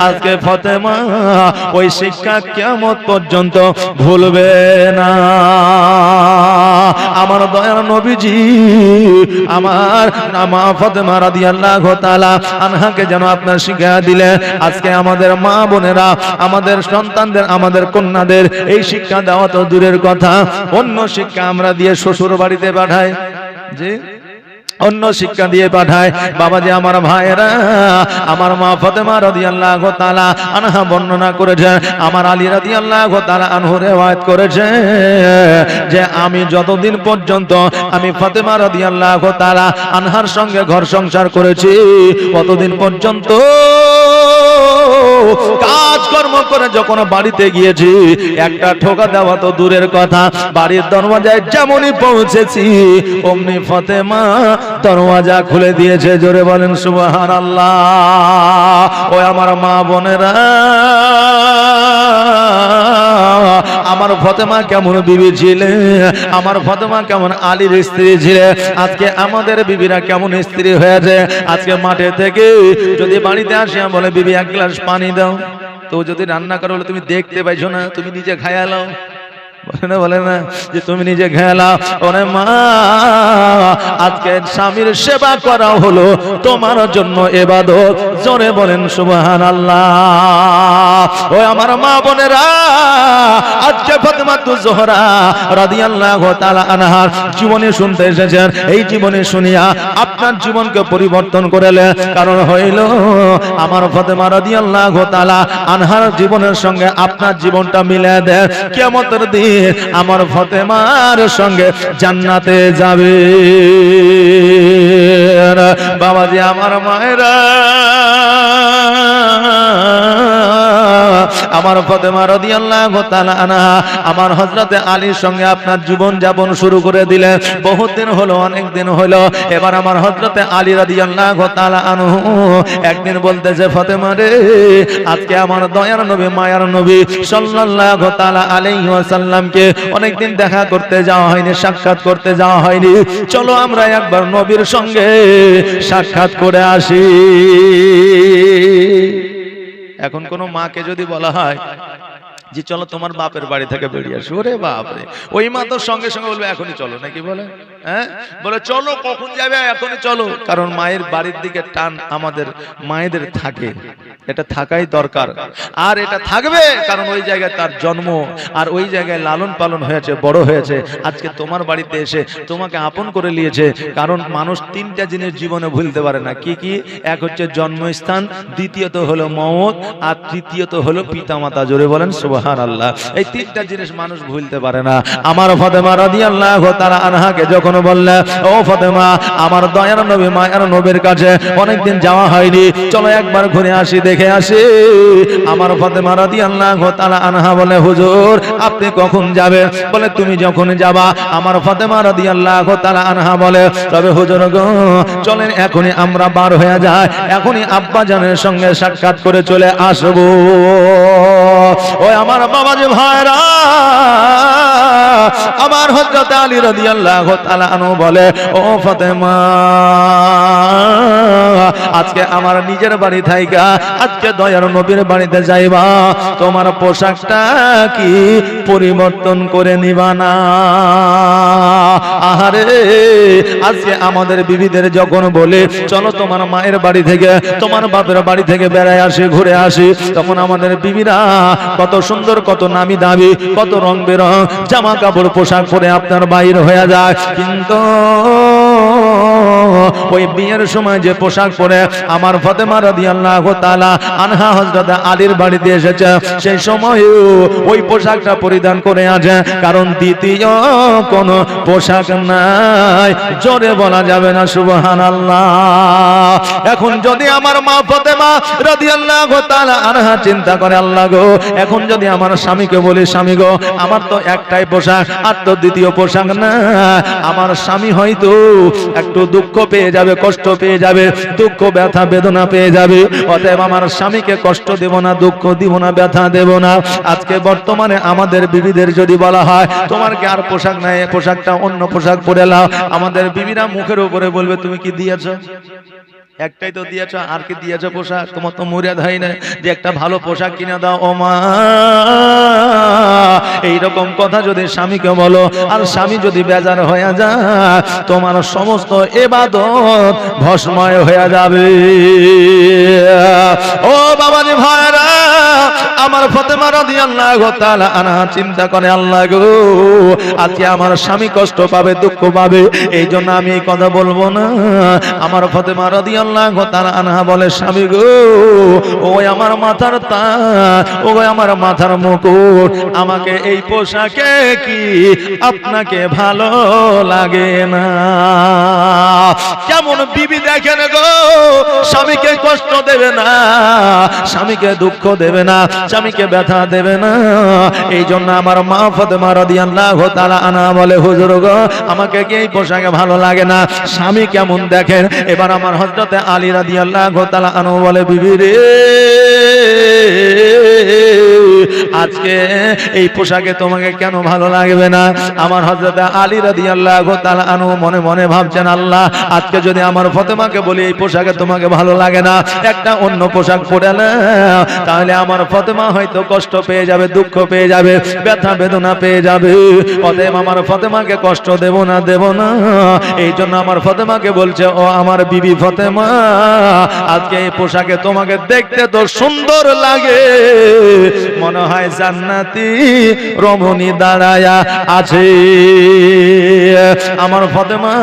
আজকে ফাতেমা ওই শিক্ষা কিয়ামত পর্যন্ত ভুলবে না। আমার দয়ার নবীজি আমার মা ফাতেমা রাদিয়াল্লাহু তাআলা আনহাকে যেন আপনার শিক্ষা দিলে আজকে আমাদের মা বোনেরা, আমাদের সন্তানদের, আমাদের কন্যাদের এই শিক্ষা দেওয়া তো দূরের কথা, অন্য শিক্ষা আমরা দিয়ে শ্বশুর বাড়িতে পাঠাই, জি অন্য শিক্ষা দিয়ে পাঠায়। বাবাজি আমার ভাইরা, আমার মা ফাতেমা রাদিয়াল্লাহু তাআলা আনহা বর্ণনা করেছে, আমার আলী রাদিয়াল্লাহু তাআলা আনহু রিওয়ায়াত করেছে যে আমি যতদিন পর্যন্ত আমি ফাতেমা রাদিয়াল্লাহু তাআলা আনহার সঙ্গে ঘর সংসার করেছি ততদিন পর্যন্ত কাজকর্ম করে যখন বাড়িতে গিয়েছি একটা ঠোকা দেওয়া তো দূরের কথা, বাড়ির দরওয়াজায় যেমনই পৌঁছেছি অমনি ফাতেমা দরওয়াজা খুলে দিয়েছে। জোরে বলেন সুবহানাল্লাহ। ওই আমার মা বোনেরা, আমার ফাতেমা কেমন বিবি ছিলেন, আমার ফাতেমা কেমন আলীর স্ত্রী ছিলেন, আজকে আমাদের বিবিরা কেমন স্ত্রী হয়েছে। আজকে মাঠে থেকে যদি বাড়িতে আসে বলে বিবি এক গ্লাস পানি দাও, তো যদি রান্না করো বলে তুমি দেখতে পাইছো না, তুমি নিজে খায়ালাও, বলে না যে তুমি নিজে খেলা। ওরে মা, আজকে স্বামীর সেবা করা হলো তোমার জন্য ইবাদত। জোরে বলেন সুবহানাল্লাহ। ওই আমার মা বোনেরা, আজকে ফাতেমাতুজ জোহরা রাদিয়াল্লাহু তাআলা আনহার জীবনে শুনতে এসেছেন। এই জীবনে শুনিয়া আপনার জীবনকে পরিবর্তন করেলে, কারণ হইল আমার ফাতেমা রাদিয়াল্লাহু তাআলা আনহার জীবনের সঙ্গে আপনার জীবনটা মিলিয়ে দেন। কিয়ামতের দিন আমার ফাতেমার সঙ্গে জান্নাতে যাবে। বাবাজি আমার মায়েরা, আমার ফাতেমা রাদিয়াল্লাহু তাআলা আনহা আমার হযরতে আলীর সঙ্গে আপনার জীবন যাপন শুরু করে দিলেন। বহুত দিন হলো, অনেক দিন হলো। এবার আমার হযরতে আলী রাদিয়াল্লাহু তাআলা আনহু একদিন বলতেছে, ফাতেমা রে, আজকে আমার দয়ার নবী, মায়ার নবী সাল্লাল্লাহু তাআলা আলাইহি ওয়াসাল্লামকে অনেকদিন দেখা করতে যাওয়া হয়নি, সাক্ষাৎ করতে যাওয়া হয়নি, চলো আমরা একবার নবীর সঙ্গে সাক্ষাৎ করে আসি। এখন কোন মাকে যদি বলা হয় যে চলো তোমার বাপের বাড়ি থেকে বেরিয়ে আসো, ওরে বাপরে, ওই মা তো সঙ্গে সঙ্গে বলবে এখনই চলো, নাকি বলে? হ্যাঁ, বলে চলো, কখন যাবে, এখনই চলো। কারণ মায়ের বাড়ির দিকে টান আমাদের মায়েদের থাকে, এটা থাকাই দরকার। আর এটা থাকবে কারণ ওই জায়গায় তার জন্ম, আর ওই জায়গায় লালন পালন হয়েছে, বড় হয়েছে। আজকে তোমার বাড়িতে এসে তোমাকে আপন করে নিয়েছে। কারণ মানুষ তিনটা জিনিস জীবনে ভুলতে পারে না। কি কি? এক হচ্ছে জন্মস্থান, দ্বিতীয়ত হলো মওত, আর তৃতীয়ত হলো পিতামাতা। জোরে বলেন সুবহানাল্লাহ। এই তিনটা জিনিস মানুষ ভুলতে পারে না। আমার ফাতেমা রাদিয়াল্লাহু তাআলা আনহাকে যখন বললে, ও ফাতেমা, আমার দয়ার নবী, মায়ার নবীর কাছে অনেকদিন যাওয়া হয়নি, চলো একবার ঘুরে আসি, দেখে আসি। আমার ফাতেমা রাদিয়াল্লাহু তাআলা আনহা বলে, হুজুর আপনি কখন যাবেন? বলে তুমি যখন যাবা। আমার ফাতেমা রাদিয়াল্লাহু তাআলা আনহা বলে, তবে হুজুর গো, চলেন এখনই আমরা বার হয়ে যাই, এখনই আব্বা জানের সঙ্গে সাক্ষাৎ করে চলে আসবো। ওই আমার বাবাজি ভাইরা, আমার হযরত আলী রাদিয়াল্লাহু তাআলা আনহু বলে, ও ফাতেমা, আজকে আমার নিজের বাড়ি থাইকা আজকে দয়ার নবীর বাড়িতে যাইবা, তোমার পোশাকটা কি পরিবর্তন করে নিবা না? আহারে, আজকে আমাদের বিবিদের যখন বলে চলো তোমার মায়ের বাড়ি থেকে, তোমার বাপের বাড়ি থেকে বেড়ায় আসি, ঘুরে আসি, তখন আমাদের বিবিরা কত সুন্দর, কত নামি দামি, কত রং বেরং জামা কাপড় পোশাক পরে আপনার বাইর হয়ে যায়। কিন্তু ওই বিয়ের সময় যে পোশাক পরে আমার ফাতেমা রাদিয়াল্লাহু তাআলা আনহা হযরত আলীর বাড়িতে এসেছে, সেই সময় ওই পোশাকটা পরিধান করে আছে, কারণ দ্বিতীয় কোন পোশাক নাই। জোরে বলা যাবে না সুবহানাল্লাহ। এখন যদি আমার মা ফাতেমা রাদিয়াল্লাহু তাআলা আনহা চিন্তা করে, আল্লাহ গো, এখন যদি আমার স্বামীকে বলি, স্বামী গো, আমার তো একটাই পোশাক, আর তো দ্বিতীয় পোশাক না, আমার স্বামী হয়তো একটু দুঃখ পেয়ে যাবে, কষ্ট পেয়ে যাবে, দুঃখ ব্যথা বেদনা পেয়ে যাবে। অতএব আমার স্বামীকে কষ্ট দেব না, দুঃখ দিব না, ব্যথা দেব না। আজকে বর্তমানে আমাদের বিবিদের যদি বলা হয় তোমার কি আর পোশাক নাই, পোশাকটা অন্য পোশাক পরে নাও, আমাদের বিবিরা মুখের উপরে বলবে তুমি কি দিয়েছো? একটাই তো দিয়েছো, আর কি দিয়েছো পোশাক? তোমার তো মুরাদ হয় না যে একটা ভালো পোশাক কিনে দাও। ও মা, এইরকম কথা যদি স্বামীকে বলো আর স্বামী যদি বেজার হয়ে যায়, তোমার সমস্ত ইবাদত ভস্ময় হয়ে যাবে। ও বাবাজি ভাইরা, আমার ফাতেমা রাদিয়াল্লাহু তাআলা আনহা চিন্তা করে, আল্লাহ গো, আজকে আমার স্বামী কষ্ট পাবে, দুঃখ পাবে, এই জন্য আমি এই কথা বলবো না। আমার ফাতেমা রাদিয়াল্লাহু তাআলা আনহা বলে, স্বামী গো, ওই আমার মাথার তাজ, ওই আমার মাথার মুকুট, আমাকে এই পোশাকে কি আপনাকে ভালো লাগে না? কেমন বিবি দেখেন গো, স্বামীকে কষ্ট দেবে না, স্বামীকে দুঃখ দেবে না, স্বামীকে ব্যথা দেবে না। এই জন্য আমার মা ফাতেমা রাদিয়াল্লাহু তাআলা আনহা বলে, হুজুর গো, আমাকে কি এই পোশাকে ভালো লাগে না? স্বামী কেমন দেখেন? এবার আমার হযরতে আলী রাদিয়াল্লাহু তাআলা আনহু বলে, বিবি রে, আজকে এই পোশাকে তোমাকে কেন ভালো লাগবে না? আমার হযরতে আলী রাদিয়াল্লাহু তাআলা আনহু মনে মনে ভাবছেন, আল্লাহ, আজকে যদি আমার ফাতেমাকে বলি এই পোশাকে তোমাকে ভালো লাগে না, একটা অন্য পোশাক পরে না, তাহলে আমার ফাতেমা হয়তো কষ্ট পেয়ে যাবে, দুঃখ পেয়ে যাবে, ব্যথা বেদনা পেয়ে যাবে। অতএব আমার ফাতেমাকে কষ্ট দেব না, দেব না। এই জন্য আমার ফাতেমাকে বলছে, ও আমার বিবি ফাতেমা, আজকে এই পোশাকে তোমাকে দেখতে তো সুন্দর লাগে, মনে হয় জান্নাতি রমণী দাঁড়ায়া আছে। আমার ফাতেমা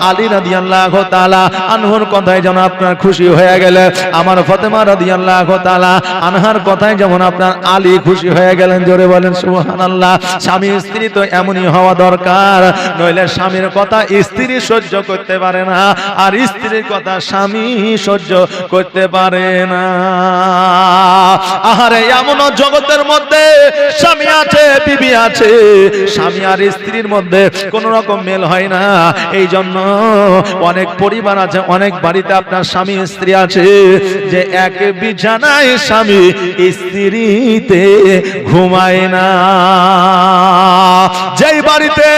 আলী রাদিয়াল্লাহু তাআলা আনহুর কথায় যেন আপনার খুশি হয়ে গেলে, আমার ফাতেমা রাদিয়াল্লাহু তাআলা আনহার কথায় যেমন আপনার আলী খুশি হয়ে গেলেন। জোরে বলেন সুবহানাল্লাহ। স্বামী স্ত্রী তো এমনই হওয়া দরকার, নইলে স্বামীর কথা স্ত্রী সহ্য করতে পারে না, আর স্ত্রীর কথা স্বামী সহ্য করতে পারে না। আহারে, এমন জগতের মধ্যে স্বামী আছে, বিবি আছে, স্বামী আর স্ত্রীর মধ্যে কোন রকম মেল হয় না। এই জন্য অনেক পরিবার আছে, অনেক বাড়িতে আপনার স্বামী স্ত্রী আছে, যে এক বিছানায় স্বামী স্ত্রীতে ঘুমায় না। যেই বাড়িতে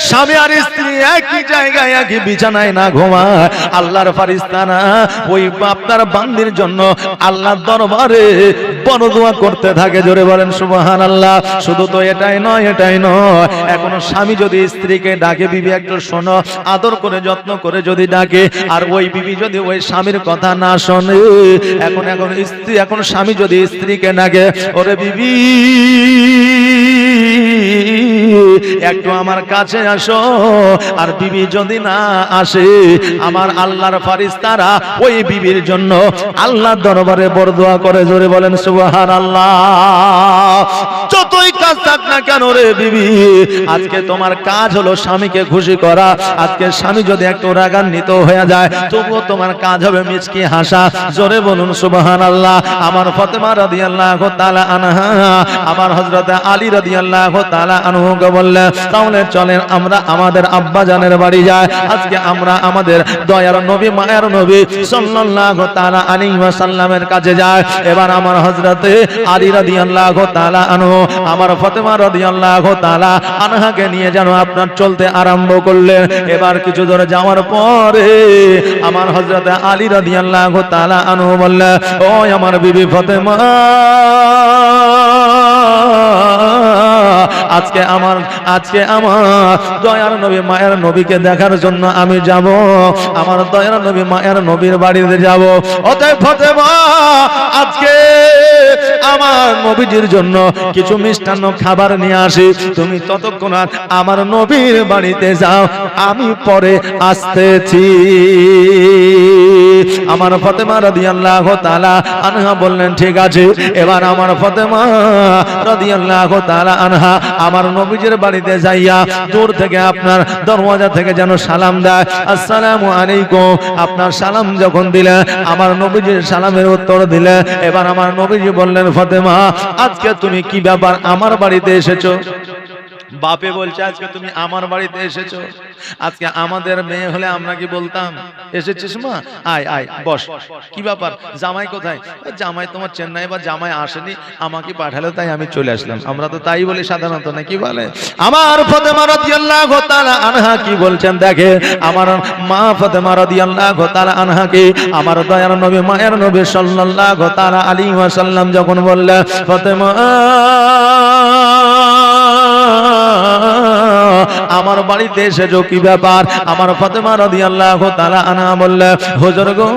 স্বামী আর স্ত্রী একই জায়গায় একই বিছানায় না ঘুমায়, আল্লাহর ফারিস্তারা ওই আপনার বান্দির জন্য আল্লাহর দরবারে বড়দোয়া করতে থাকে। জোরে বলেন সুবহানাল্লাহ। শুধু তো এটাই নয়, এটাই নয়, এখনো স্বামী যদি স্ত্রীকে ডাকে, বিবি একটু শোনো, আদর করে যত্ন করে যদি ডাকে, আর ওই বিবি যদি ওই স্বামীর কথা না শোনে, এখন স্বামী যদি স্ত্রীকে ডাকে, ওরে বিবি একটু আমার কাছে আসো, আর বিবি যদি না আসে, আমার আল্লাহর ফারিস্তারা ওই বিবির জন্য আল্লাহর দরবারে বরদোয়া করে। জোরে বলেন সুবহানাল্লাহ। যতই কাজ থাক না কেন রে বিবি, আজকে তোমার কাজ হলো স্বামীকে খুশি করা। আজকে স্বামী যদি একটু রাগান্বিত হয়ে যায়, তবুও তোমার কাজ হবে মিচকি হাসা। জোরে বলুন সুবহানাল্লাহ। আমার ফাতেমা রাদিয়াল্লাহু তাআলা আনহা আমার হযরত আলী রাদিয়াল্লাহু তাআলা আনহুকে বললেন, তাহলে চলেন আমরা আমাদের আব্বা জানের বাড়ি যাই। আজকে আমরা আমাদের দয়ার নবী, মায়ের নবী সাল্লাল্লাহু তাআলা আলাইহি ওয়াসাল্লামের কাছে যাই। এবার আমার হযরতে আলী রাদিয়াল্লাহু তাআলা আনহু আমার ফাতেমা রাদিয়াল্লাহু তাআলা আনহাকে নিয়ে যেন আপনার চলতে আরম্ভ করলেন। এবার কিছু দূর যাওয়ার পরে আমার হযরতে আলী রাদিয়াল্লাহু তাআলা আনহু বললেন, ও আমার বিবি ফাতেমা, আজকে আমার দয়ার নবী মায়ের নবীকে দেখার জন্য আমি যাব, আমার দয়ার নবী মায়ের নবীর বাড়িতে যাব। অতএব ফাতেমা, আজকে আমার নবীজির জন্য কিছু মিষ্টান্ন খাবার নিয়ে আসি, তুমি ততক্ষণ আমার নবীর বাড়িতে যাও, আমি পরে আসতেছি। আমার ফাতেমা রাদিয়াল্লাহু তাআলা আনহা বললেন, ঠিক আছে। এবার আমার ফাতেমা রাদিয়াল্লাহু তাআলা আনহা আমার নবীজির বাড়িতে যাইয়া দূর থেকে আপনার দরওয়াজা থেকে যেন সালাম দেয়, আসসালামু আলাইকুম। আপনার সালাম যখন দিলে, আমার নবীজির সালামের উত্তর দিলে, এবার আমার নবীজি বললেন, ফাতেমা, আজকে তুমি কি ব্যাপার আমার বাড়িতে এসেছো? বাপে বলছে আজকে তুমি আমার বাড়িতে এসেছো, আজকে আমাদের মেয়ে হলে আমরা কি বলতাম এসেছিস মা, আয় আয় বস, কি ব্যাপার জামাই কোথায়, জামাই তোমার চেন্নাই বা জামাই আসেনি, আমাকে পাঠালো তাই আমি চলে আসলাম, আমরা তো তাই বলি সাধারণত, না কি বলে? আমার ফাতেমা রাদিয়াল্লাহু তাআলা আনহা কি বলছেন দেখে, আমার মা ফাতেমা রাদিয়াল্লাহু তাআলা আনহা কি আমার দয়ার নবী মায়ের নবী সাল্লাল্লাহু তাআলা আলাইহি ওয়াসাল্লাম যখন বললেন ফাতেমা আমার বাড়িতে এসেছো কি ব্যাপার, আমার ফাতেমা রাদিয়াল্লাহু তাআলা আনহা বললেন হুজুর গো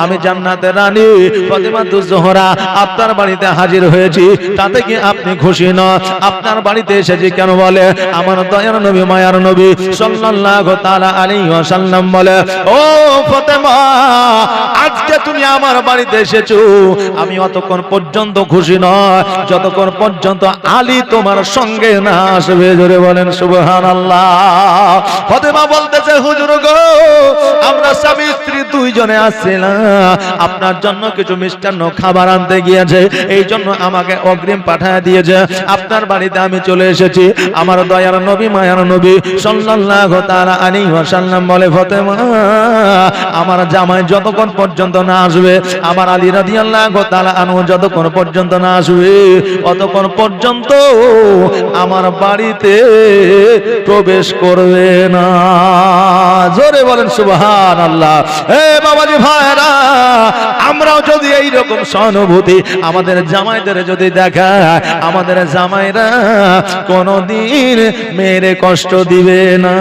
আমি জান্নাতের রানী ফাতেমাতুজ জোহরা আপনার বাড়িতে হাজির হয়েছি, তাতে কি আপনি খুশি না? আপনার বাড়িতে এসেছি কেন বলে, আমার দয়ার নবী মায়ার নবী সাল্লাল্লাহু তাআলা আলাইহি ওয়াসাল্লাম বলে ও ফাতেমা আজকে তুমি আমার বাড়িতে এসেছো, আমি অতক্ষণ পর্যন্ত খুশি নয় যতক্ষণ পর্যন্ত আলী তোমার সঙ্গে না আসবে। জোরে বলেন সুবহানাল্লাহ। ফাতেমা বলতেছে হুজুর গো আমরা স্বামী স্ত্রী দুইজনে আসছিলাম, আপনার জন্য কিছু মিষ্টান্ন খাবার আনতে গিয়েছে, এই জন্য আমাকে অগ্রিম পাঠায় দিয়েছে, আপনার বাড়িতে আমি চলে এসেছি। আমার দয়ার নবী মায়ার নবী সাল্লাল্লাহু তাআলা আলাইহি ওয়াসাল্লাম বলে ফাতেমা আমার জামাই যতক্ষণ পর্যন্ত না আসবে, আমার আলী রাদিয়াল্লাহু তাআলা আনহু যতক্ষণ পর্যন্ত না আসবে ততক্ষণ পর্যন্ত আমার বাড়িতে প্রবেশ করবে না। জোরে বলেন সুবহানাল্লাহ। হে বাবাজি ভাইরা, আমরাও যদি এই রকম সহানুভূতি আমাদের জামাইদের যদি দেখায়, আমাদের জামাইরা কোনদিন মেরে কষ্ট দিবে না।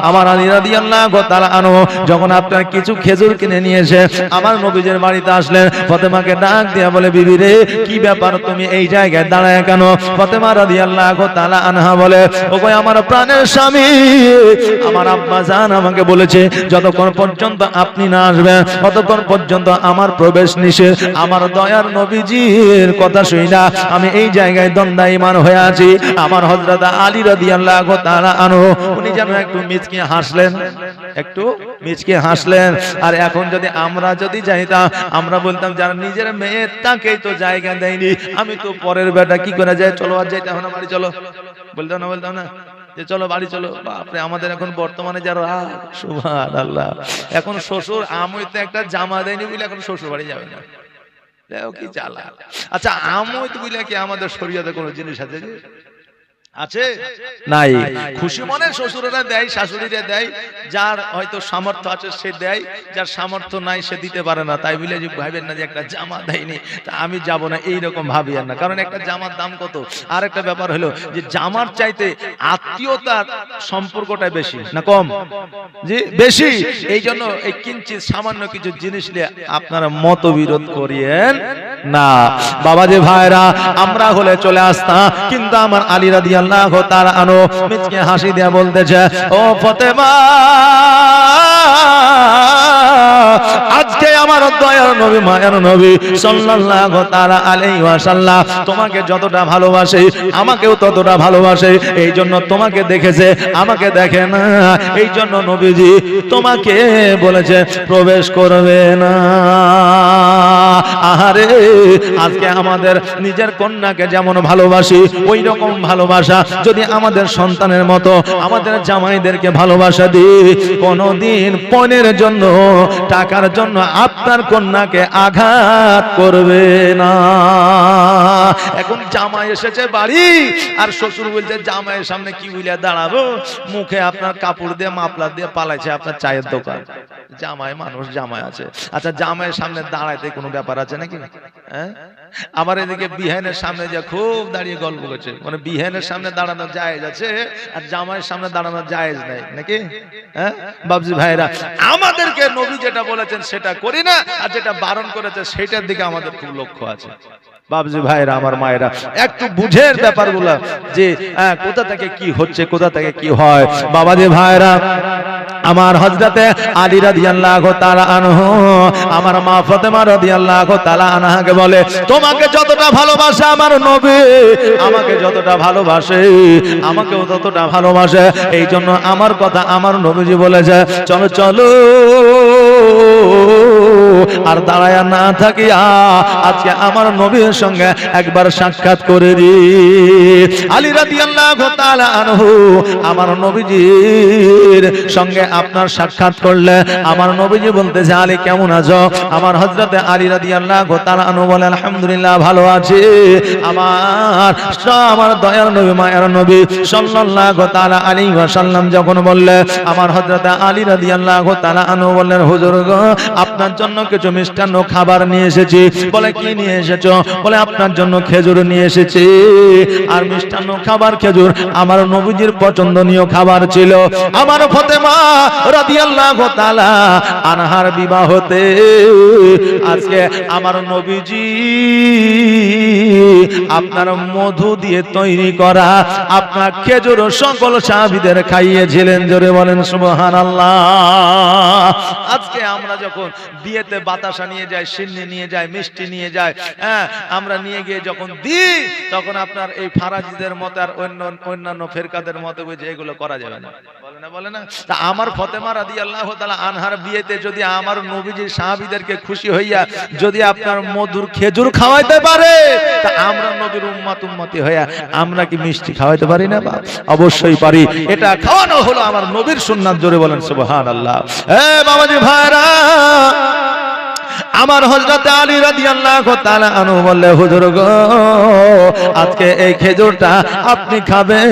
আমার আলী রাদিয়াল্লাহু তাআলা আনহু যখন আপনার কিছু খেজুর কিনে নিয়ে এসে আমার নবীজের বাড়িতে আসলেন, ফাতেমাকে ডাক দিয়া বলে বিবি রে কি ব্যাপার তুমি এই জায়গায় দাঁড়ায় কেন? ফাতেমা রাদিয়াল্লাহু তাআলা আনহা বলে ওগো আমার প্রাণের স্বামী, আমার আব্বা জান আমাকে বলেছে যতক্ষণ পর্যন্ত আপনি না আসবেন ততক্ষণ পর্যন্ত আমার প্রবেশ নিষেধ। আমার দয়ার নবীজির কথা শুই না আমি এই জায়গায় দ্বন্দ্বায়মান হয়ে আছি। আমার হযরত আলী রাদিয়াল্লাহু তাআলা আনহু উনি যেন একটু মিচকে হাসলেন, একটু মিচকে হাসলেন। আর এখন যদি আমরা যদি যাইতাম আমরা বলতাম যারা নিজের মেয়ের তাকেই তো জায়গা দেয়নি, আমি তো পরের বেটা কি করে যায়, চলো আর যাইতে হবে না বাড়ি চলো, বলতাম না যে চলো বাড়ি চলো। বাপরে আমাদের এখন বর্তমানে যারা সুবহানাল্লাহ, এখন শ্বশুর আমইতে একটা জামা দেয়নি বলে এখন শ্বশুর বাড়ি যাবে না, কি জ্বালা। আচ্ছা আমইতে বলে কি আমাদের শরীয়তে কোনো জিনিস আছে যে আছে? নাই। খুশি মনে শ্বশুরেরা দেয়, শাশুড়িরা দেয়, যার হয়তো সামর্থ্য আছে সে দেয়, যার সামর্থ্য নাই সে দিতে পারে না। তাই বলে যে ভাবেন না যে একটা জামা দেয়নি তা আমি যাব না, এইরকম ভাবিয়েন না। কারণ একটা জামার দাম কত। আর একটা ব্যাপার হলো যে জামার চাইতে আত্মীয়তার সম্পর্কটা বেশি না কম? জি বেশি। এই জন্য এই কিঞ্চিত সামান্য কিছু জিনিস নিয়ে আপনারা মতবিরোধ করিয়েন না। বাবাজি ভাইরা আমরা হলে চলে আসতাম, কিন্তু আমার আলী রাদিয়াল্লাহু তাআলা আনহু মিচকে হাসি দিয়ে বলতেছে ও ফাতেমা আজকে আমার দয়ার নবী মায়ের নবী সাল্লাল্লাহু তাআলা আলাইহি ওয়াসাল্লাম তোমাকে যতটা ভালোবাসে আমাকেও ততটা ভালোবাসে, এই জন্য তোমাকে দেখেছে আমাকে দেখে না, এই জন্য নবীজি তোমাকে বলেছে প্রবেশ করবে না। আহারে আজকে আমাদের নিজের কন্যাকে যেমন ভালোবাসি ওই রকম ভালোবাসা যদি আমাদের সন্তানের মতো আমাদের জামাইদেরকে ভালোবাসা দিই, কোনদিন পণের জন্য টাকার জন্য আপনার কন্যাকে আঘাত করবে না। এখন জামাই এসেছে বাড়ি আর শ্বশুর বলছে জামাইয়ের সামনে কি বলিয়া দাঁড়াবো, মুখে আপনার কাপড় দিয়ে মাফলার দিয়ে পালাইছে আপনার চায়ের দোকান। জামাই মানুষ জামাই আছে। আচ্ছা জামাইয়ের সামনে দাঁড়াইতে কোনো ব্যাপার আছে নাকি? হ্যাঁ আবার এদিকে বিহানের সামনে যে খুব দাঁড়িয়ে গল্প করছে, মানে বিহানের সামনে দাঁড়ানো জায়েজ আছে আর জামাইয়ের সামনে দাঁড়ানো জায়েজ নাই নাকি? হ্যাঁ বাবজি ভাইরা আমাদেরকে নবী যেটা বলেছেন সেটা করি না, আর যেটা বারণ করেছে সেটার দিকে আমাদের খুব লক্ষ্য আছে। বাবজি ভাইরা আমার মায়েরা একটু বুঝের ব্যাপারগুলো যে কোথা থেকে কি হচ্ছে কোথা থেকে কি হয়। বাবাজি ভাইরা আমার হযরতে আলী রাদিয়াল্লাহু তাআলা আনহু আমার মা ফাতেমা রাদিয়াল্লাহু তাআলা আনহাকে বলে তোমাকে যতটা ভালোবাসে আমার নবী আমাকে যতটা ভালোবাসে আমাকেও ততটা ভালোবাসে, এই জন্য আমার কথা আমার নবীজি বলেছে চলো চলো আর দাঁড়ায়া না থাকিয়া আজকে আমার নবীর সঙ্গে একবার সাক্ষাৎ করে দি। আলী রাদিয়াল্লাহু তাআলা আনহু আমার নবীজির সঙ্গে আপনার সাক্ষাৎ করলে আমার নবীজি বলতেছে আলী কেমন আছো? আমার হযরতে আলী রাদিয়াল্লাহু তাআলা আনহু বলে আলহামদুলিল্লাহ ভালো আছি। আমার দয়ার নবী মায়ের নবী সাল্লাল্লাহু তাআলা আলাইহি ওয়াসাল্লাম যখন বললে আমার হযরতে আলী রাদিয়াল্লাহু তাআলা আনহু বললেন হুজুর গো আপনার জন্য কিছু মিষ্টান্ন খাবার নিয়ে এসেছি। বলে কি নিয়ে এসেছো? বলে আপনার জন্য খেজুর নিয়ে এসেছি। আর মিষ্টান্ন খাবার খেজুর আমার নবীজির পছন্দনীয় খাবার ছিল। আমার ফাতেমা রাদিয়াল্লাহু তাআলা আনহার বিবাহতে আজকে আমার নবীজি আপনার মধু দিয়ে তৈরি করা আপনার খেজুর সকল সাহাবীদের খাইয়েছিলেন। জোরে বলেন সুবহানাল্লাহ। আজকে আমরা যখন বিয়েতে বাতাসা নিয়ে যাই, সিন্নি নিয়ে যাই, মিষ্টি নিয়ে যাই, হ্যাঁ আমরা নিয়ে গিয়ে যখন দিই তখন আপনার এই ফারাজিদের মত আর অন্যান্য ফেরকাদের মত বুঝে এগুলো করা যাবে না, বলে না। তা আমার ফাতেমা রাদিয়াল্লাহু তাআলা আনহার বিয়েতে যদি আমার নবীজির সাহাবীদেরকে খুশি হইয়া যদি আপনার মধুর খেজুর খাওয়াইতে পারে তা আমরা নবীর উম্মতি হইয়া আমরা কি মিষ্টি খাওয়াইতে পারি না? অবশ্যই পারি। এটা খাওয়ানো হলো আমার নবীর সুন্নাত। জোরে বলেন সুবহানাল্লাহ। বাবাজি ভাইরা আমার হযরত আলী রাদিয়াল্লাহু তাআলা আনহু বললে হুজুর গো আজকে এই খেজুরটা আপনি খাবেন,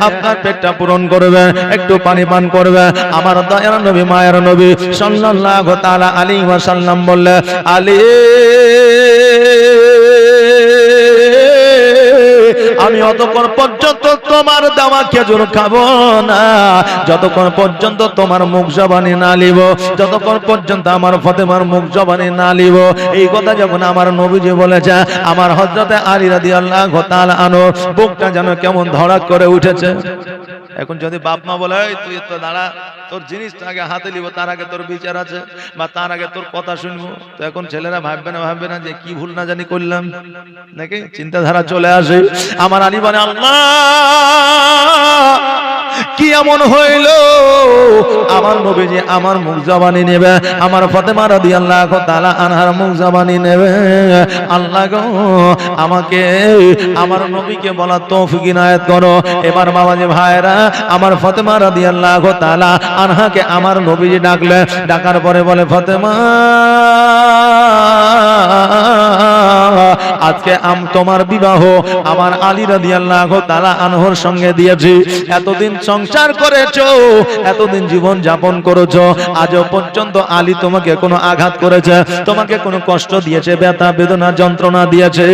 আপনার পেটটা পূরণ করবেন, একটু পানি পান করবেন। আমার দয়ার নবী মায়ের নবী সাল্লাল্লাহু তাআলা আলাইহি ওয়াসাল্লাম বললে আলী আমি অতক্ষণ পর্যন্ত তোমার দেওয়া খেজুর খাবো না যতক্ষণ পর্যন্ত তোমার মুখ জবানি না লিব, যতক্ষণ পর্যন্ত আমার ফাতেমার মুখ জবানি না লিব। এই কথা যখন আমার নবীজি বলেছে আমার হযরতে আলী রাদিয়াল্লাহু তাআলা আনহু বুকটা যেন কেমন ধড়াক করে উঠেছে। এখন যদি বাপ মা বলে তুই তো দাঁড়া, তোর জিনিসটা আগে হাতে নিব, তার আগে তোর বিচার আছে বা তার আগে তোর কথা শুনবো, তো এখন ছেলেরা ভাববে না যে কি ভুল না জানি করলাম, নাকি চিন্তাধারা চলে আসে। আমার আলী বলে আল্লাহ কি এমন হইল আমার নবীজি আমার মুখ জবানি নেবে, আমার ফাতেমা রাদিয়াল্লাহু তাআলা আনহার মুখ জবানি নেবে। আল্লাহ গো আমাকে আমার নবীকে বলার তৌফিক ইনায়েত করো। এবার বাবাজি ভাইরা আমার ফাতেমা রাদিয়াল্লাহু তাআলা আনহাকে আমার নবীজি ডাকলে, ডাকার পরে বলে ফাতেমা আজকে তোমার বিবাহ আমার আলী রাদিয়াল্লাহু তাআলা আনহুর সঙ্গে দিয়েছি। এতদিন সংসার করেছো, এতদিন জীবন যাপন করেছো, আজও পর্যন্ত আলী তোমাকে কোনো আঘাত করেছে, তোমাকে কোনো কষ্ট দিয়েছে, ব্যথা বেদনা যন্ত্রণা দিয়েছে?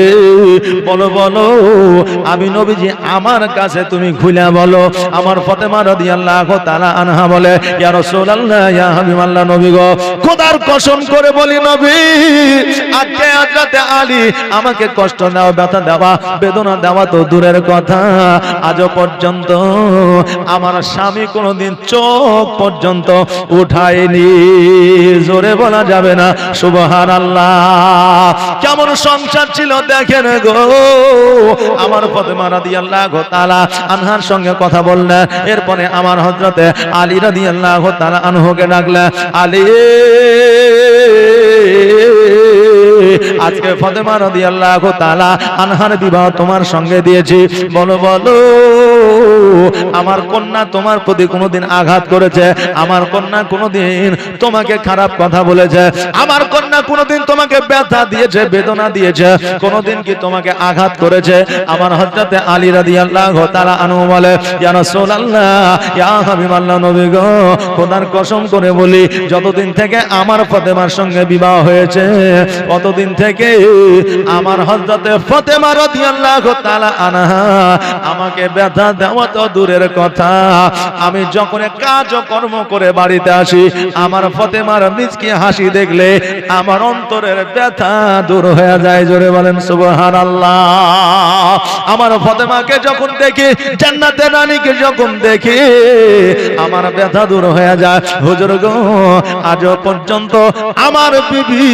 বলো বলো আমি নবীজি আমার কাছে তুমি খুলে বলো। আমার ফাতেমা রাদিয়াল্লাহু তাআলা আনহা বলে ইয়া রাসূলুল্লাহ ইয়া হাবিবাল্লাহ নবী গো খোদার কসম করে বলি নবী আজকে হযরত আলী আমাকে কষ্ট দেওয়া, ব্যথা দেওয়া, বেদনা দেওয়া তো দূরের কথা, আজও পর্যন্ত আমার স্বামী কোনোদিন চোখ পর্যন্ত উঠায়নি। জোরে বলা যাবে না সুবহানাল্লাহ। কেমন সংসার ছিল দেখেন গো। আমার ফাতেমা রাদিয়াল্লাহু তাআলা আনহার সঙ্গে কথা বললেন, এরপরে আমার হযরতে আলী রাদিয়াল্লাহু তাআলা আনহুকে ডাকলেন, আলী আজকে ফাতেমা রাদিয়াল্লাহু তাআলা আনহার বিবাহ তোমার সঙ্গে দিয়েছি, বলো বলো আমার কন্যা তোমার প্রতি কোনোদিন আঘাত করেছে? আমার কন্যা কোনোদিন তোমাকে খারাপ কথা বলেছে? আমার কন্যা কোনোদিন তোমাকে ব্যথা দিয়েছে, বেদনা দিয়েছে? কোনোদিন কি তোমাকে আঘাত করেছে? আমার হযরতে আলী রাদিয়াল্লাহু তাআলা আনহু বলে ইয়া রাসূলুল্লাহ ইয়া হাবিবাল্লাহ নবী গো খোদার কসম করে বলি যতদিন থেকে আমার ফাতেমার সঙ্গে বিবাহ হয়েছে ততদিন থেকে আমার হযরতে ফাতেমা রাদিয়াল্লাহু তাআলা আনহা আমাকে ব্যথা দেওয়া তো দূরের কথা, আমি যখন কাজ কর্ম করে বাড়িতে আসি আমার ফাতেমার মিচকি হাসি দেখলে আমার অন্তরের ব্যথা দূর হয়ে যায়। জোরে বলেন সুবহানাল্লাহ। আমার ফাতেমাকে যখন দেখি, জান্নাতের রানীকে যখন দেখি আমার ব্যথা দূর হয়ে যায়। হুজুর গো আজও পর্যন্ত আমার বিবি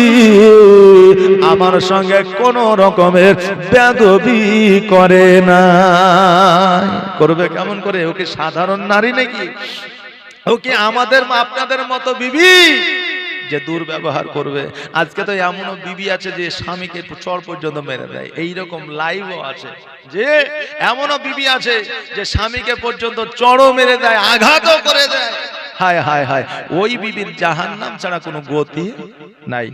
আমার সঙ্গে কোন রকমের বেয়াদবি করে না। করবে কেমন করে? ও কি সাধারণ নারী নাকি? ও কি আমাদের আপনাদের মতো বিবি? যে দুর্ব্যবহার করবে। আজকে তো এমনও বিবি আছে যে স্বামীকে চড় পর্যন্ত মেরে দেয়, এইরকম লাইভও আছে যে এমনও বিবি আছে যে স্বামীকে পর্যন্ত চড়ও মেরে দেয়, আঘাতও করে দেয়। হায় হায় হায়, ওই বিবির জাহান্নাম ছাড়া কোনো গতি নাই,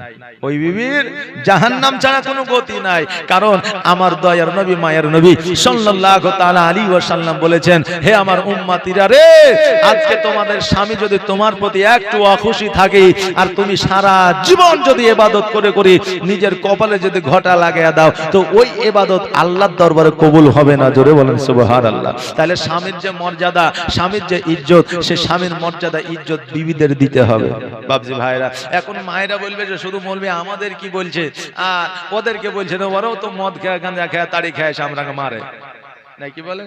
ওই বিবির জাহান্নাম ছাড়া কোনো গতি নাই। কারণ আমার দয়ার নবী মায়ের নবী সাল্লাল্লাহু তাআলা আলাইহি ওয়াসাল্লাম বলেছেন, হে আমার উম্মতিরা রে, আজকে তোমাদের স্বামী যদি তোমার প্রতি একটু অখুশি থাকে আর তুমি সারা জীবন যদি ইবাদত করে করে নিজের কপালে যদি ঘটা লাগায়া দাও, তো ওই ইবাদত আল্লাহর দরবারে কবুল হবে না। জোরে বলেন সুবহানাল্লাহ। তাহলে স্বামীর যে মর্যাদা, স্বামীর যে ইজ্জত, সে স্বামীর মর্যাদা ইজ্জত বিবিদের দিতে হবে। বাবজি ভাইরা, এখন মায়েরা বলবে যে শুধু বলবে আমাদের কি বলছে আর ওদেরকে বলছে না, ওরাও তো মদ খেয়ে গাঁজা খেয়ে তাড়ি খেয়ে সামরাকে মারে নাকি বলে,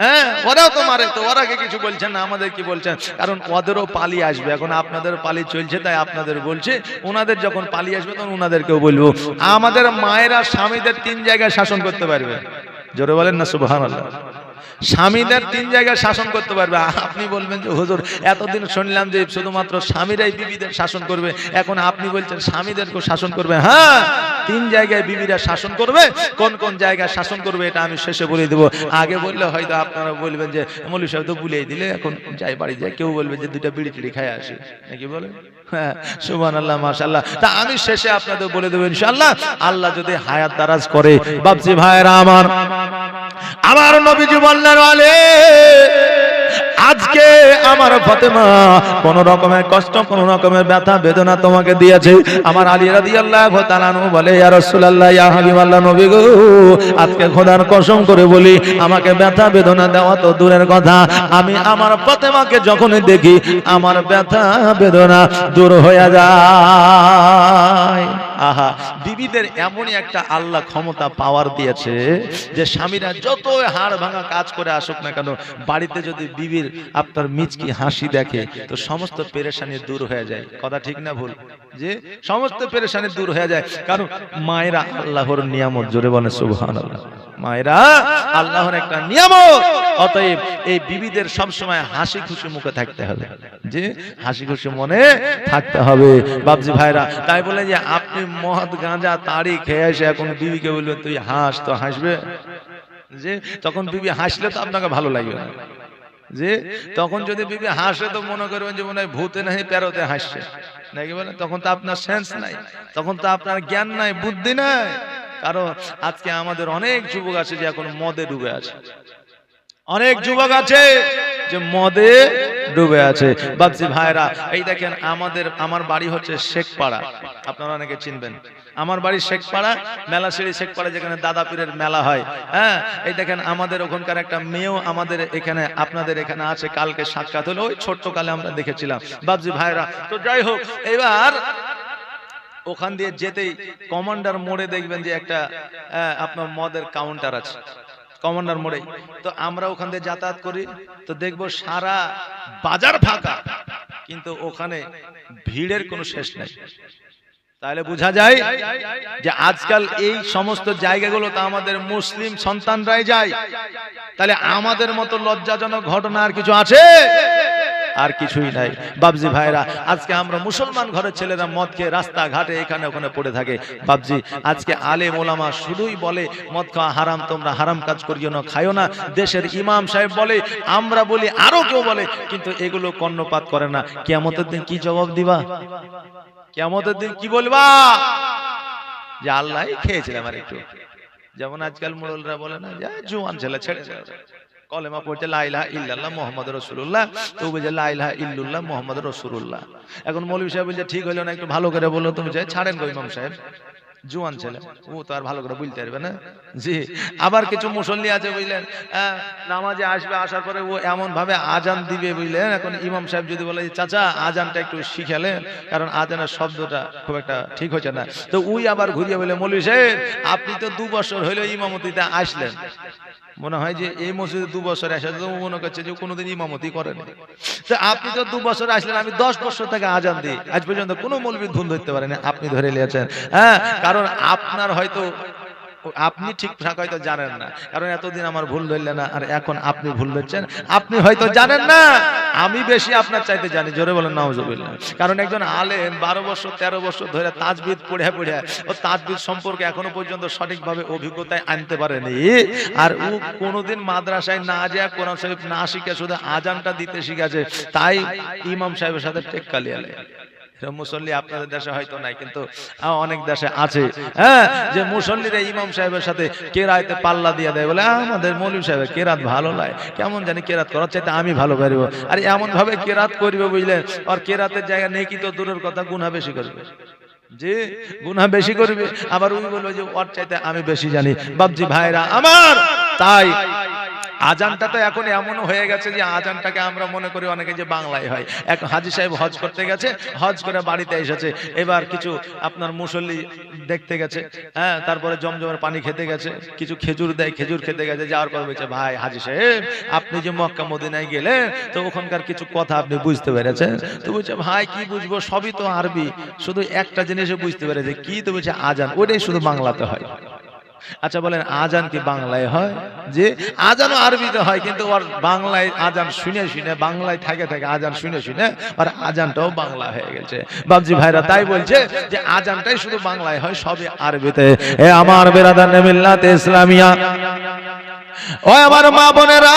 হ্যাঁ ওরাও তো মারে, তো ওরা কিছু বলছেন না, আমাদের কি বলছেন? কারণ ওদেরও পালি আসবে, এখন আপনাদের পালি চলছে তাই আপনাদের বলছে, ওনাদের যখন পালি আসবে তখন ওনাদেরকেও বলবো। আমাদের মায়েরা স্বামীদের 3 জায়গায় শাসন করতে পারবে। জোরে বলেন না সুবহানাল্লাহ। স্বামীদের 3 জায়গায় শাসন করতে পারবে। আপনি বলবেন যে হুজুর এতদিন শুনলাম যে শুধুমাত্র স্বামীরাই বিবিদের শাসন করবে, এখন আপনি বলছেন স্বামীদেরকেও শাসন করবে। হ্যাঁ, 3 জায়গায় বিবিরা শাসন করবে। কোন কোন জায়গায় শাসন করবে এটা আমি শেষে বলে দেব। আগে বললে হয়তো আপনারা বলবেন যে মৌলভী সাহেব তো ভুলেই দিলে, এখন যাই বাড়ি যাই, কেউ বলবে যে 2টা বিড়ি টিড়ি খাই আসি নাকি বলেন। হ্যাঁ, সুবহানাল্লাহ মাশাআল্লাহ। তা আমি শেষে আপনাদের বলে দেব ইনশাআল্লাহ, আল্লাহ যদি হায়াত দারাজ করে। বাপজি ভাইরা আমার নবীজি বললেন, আজকে আমার ফাতেমা কোন রকমের কষ্ট, কোন রকমের ব্যথা বেদনা তোমাকে দিয়েছে। আমার আলী রাদিয়াল্লাহু তাআলা আনহু বলে, ইয়া রাসূলুল্লাহ, ইয়া হাবিবাল্লাহ, নবী গো, আজকে খোদার কসম করে বলি, আমাকে ব্যথা বেদনা দেওয়া তো দূরের কথা, আমি আমার ফাতেমাকে যখন দেখি আমার ব্যথা বেদনা দূর হয়ে যায়। আহা, বিবিদের এমনই একটা আল্লাহ ক্ষমতা পাওয়ার দিয়েছে যে স্বামীরা যত হাড় ভাঙা কাজ করে আসুক না কেন, বাড়িতে যদি বিবির আপনার মিচকি হাসি দেখে তো সমস্ত পেরেশানি দূর হয়ে যায়। কথা ঠিক না ভুল? যে সমস্ত পেরেশানি দূর হয়ে যায়, কারণ মায়েরা আল্লাহর নিয়ামত। জোরে বলেন সুবহানাল্লাহ। মায়েরা আল্লাহর একটা নিয়ামত। অতএব এই বিবিদের সবসময় হাসি খুশি মুখে থাকতে হবে, যে হাসি খুশি মনে থাকতে হবে। বাবজি ভাইরা, তাই বলে যে আপনি মদ গাঁজা তাড়ি খেয়ে এসে এখন বিবিকে বলবেন তুই হাস, তো হাসবে? যে তখন বিবি হাসলে তো আপনাকে ভালো লাগবে না। যে তখন যদি বিবি হাসে তো মনে করবেন যে মনে হয় ভূতে নাই পেরোতে হাসছে নাকি বলেন। তখন তো আপনার সেন্স নাই, তখন তো আপনার জ্ঞান নাই, বুদ্ধি নাই। কারণ আজকে আমাদের অনেক যুবক আছে যে এখন মদে ডুবে আছে, অনেক যুবক আছে যে মদে ডুবে আছে। বাবজি ভাইরা, এই দেখেন আমার বাড়ি হচ্ছে শেখপাড়া, আপনারা অনেকে চিনবেন। আমার বাড়ি শেখপাড়া, মেলাশিড়ি শেখপাড়া, যেখানে দাদা পীরের মেলা হয়। হ্যাঁ, এই দেখেন আমাদের ওখানকার একটা মেয়েও আমাদের এখানে, আপনাদের এখানে আছে। কালকে সাক্ষাৎ হলো, ওই ছোট্ট কালে আমরা দেখেছিলাম। বাবজি ভাইরা, তো যাই হোক, এবার ওখান দিয়ে যেতেই কমান্ডার মোড়ে দেখবেন যে একটা আপনার মদের কাউন্টার আছে, কমান্ডার মোড়ে। তো আমরা ওখান দিয়ে যাতায়াত করি, তো দেখবো সারা বাজার ফাঁকা, কিন্তু ওখানে ভিড়ের কোনো শেষ নাই। তাহলে বোঝা যায় যে আজকাল এই সমস্ত জায়গাগুলো তো আমাদের মুসলিম সন্তানরাই যায়। তাহলে আমাদের মতো লজ্জাজনক ঘটনা আর কিছু আছে? আর কিছুই নাই। বাবজি ভাইরা, আজকে আমরা মুসলমান ঘরের ছেলেরা মদ খেয়ে রাস্তাঘাটে এখানে ওখানে পড়ে থাকে। বাবজি, আজকে আলেম ওলামা শুধুই বলে মদ খাওয়া হারাম, তোমরা হারাম কাজ করিও না, খাইও না। দেশের ইমাম সাহেব বলে, আমরা বলি, আরো কেউ বলে, কিন্তু এগুলো কর্ণপাত করে না। কিয়ামতের দিন কি জবাব দিবা? কিয়ামতের দিন কি বলবা? যে আল্লাহ খেয়েছিলাম আর একটু। যেমন আজকাল মোড়লরা বলে না, যে জোয়ান ছেলে ছেড়ে দেয়, কলেমা পড়ছে লা ইলাহা ইল্লাল্লাহ মুহাম্মাদুর রাসূলুল্লাহ, তো বলছে লা ইলাহা ইল্লাল্লাহ মুহাম্মাদুর রাসূলুল্লাহ। এখন মৌলভী সাহেব বলছে ঠিক হলো না, একটু ভালো করে বলো। তুমি চাই ছাড়েন গো ইমাম সাহেব, জোয়ান ছেলে, ও তো আর ভালো করে বলতে পারবে না। জি, আবার কিছু মুসল্লি আছে বুঝলেন, নামাজে আসবে, আসার পরে ও এমন ভাবে আজান দিবে বুঝলেন। এখন ইমাম সাহেব যদি বলে চাচা আজানটা একটু শিখালেন, কারণ আজানের শব্দটা খুব একটা ঠিক হচ্ছে না, তো উই আবার ঘুরিয়ে বলে মৌলভী সাহেব আপনি তো 2 বছর হইলো ইমামতিতে আসলেন, মনে হয় যে এই মসজিদে 2 বছর আসে, তো মনে করছে যে কোনোদিন ইমামতি করেনি। তো আপনি তো 2 বছর আসলেন, আমি 10 বছর থেকে আজান দিই, আজ পর্যন্ত কোনো মৌলবী ধুন ধরতে পারেনি, আপনি ধরে নিয়েছেন। হ্যাঁ, কারণ আপনার হয়তো আপনি ঠিকঠাক হয়তো জানেন না, কারণ এতদিন আমার ভুল ধরলেন না, আর এখন আপনি ভুল ধরছেন। আপনি হয়তো জানেন না, আমি বেশি আপনার চাইতে জানি। জোরে বলেন নাউজুবিল্লাহ। কারণ একজন আলেম 12 বছর 13 বছর ধরে তাজবিদ পড়ে ও তাজবিদ সম্পর্কে এখনো পর্যন্ত সঠিকভাবে অভিজ্ঞতায় আনতে পারেনি। আর ও কোনোদিন মাদ্রাসায় না যায়, কোরআন শরীফ না শিখে শুধু আজানটা দিতে শিখেছে, তাই ইমাম সাহেবের সাথে টেক্কা লিয়ালে। মুসল্লি আপনাদের দেশে হয়তো নাই, কিন্তু অনেক দেশে আছে, হ্যাঁ, যে মুসল্লিরা ইমাম সাহেবের সাথে কেরাতে পাল্লা দিয়ে দেয়, বলে আমাদের মৌলভী সাহেবের কেরাত ভালো লাগে, কেমন জানি কেরাত করার চাইতে আমি ভালো পারবো। আর এমন ভাবে কেরাত করবে বুঝলেন, আর কেরাতের জায়গা নেকি তো দূরের কথা, গুনাহ বেশি করবে, যে গুনাহ বেশি করবে। আবার উনি বলবে যে ওর চাইতে আমি বেশি জানি। বাবজি ভাইরা আমার, তাই আজানটা তো এখন এমন হয়ে গেছে যে আজানটাকে আমরা মনে করি অনেকে যে বাংলায় হয়। এক হাজী সাহেব হজ করতে গেছে, হজ করে বাড়িতে এসেছে, এবার কিছু আপনার মুসল্লি দেখতে গেছে, হ্যাঁ, তারপরে জমজমের পানি খেতে গেছে, কিছু খেজুর দেয়, খেজুর খেতে গেছে। যাওয়ার পর বলছে, ভাই হাজী সাহেব আপনি যে মক্কা মদিনায় গেলেন, তো ওখানকার কিছু কথা আপনি বুঝতে পেরেছেন? তো বলছে, ভাই কি বুঝবো, সবই তো আরবি, শুধু একটা জিনিসে বুঝতে পেরেছে। কি? তো বলছে আজান, ওটাই শুধু বাংলাতে হয়। আচ্ছা বলেন, আজান কি বাংলায় হয়? যে আজানও আরবিতে হয়, কিন্তু ওর বাংলায় আজান শুনে শুনে, বাংলায় থাকে থাকে আজান শুনে শুনে আর আজানটাও বাংলা হয়ে গেছে। বাবজি ভাইরা তাই বলছে যে আজানটাই শুধু বাংলায় হয়, সবই আরবিতে। এ আমার বেরাদার মিল্লাতে ইসলামিয়া, ও আমার মা বোনেরা,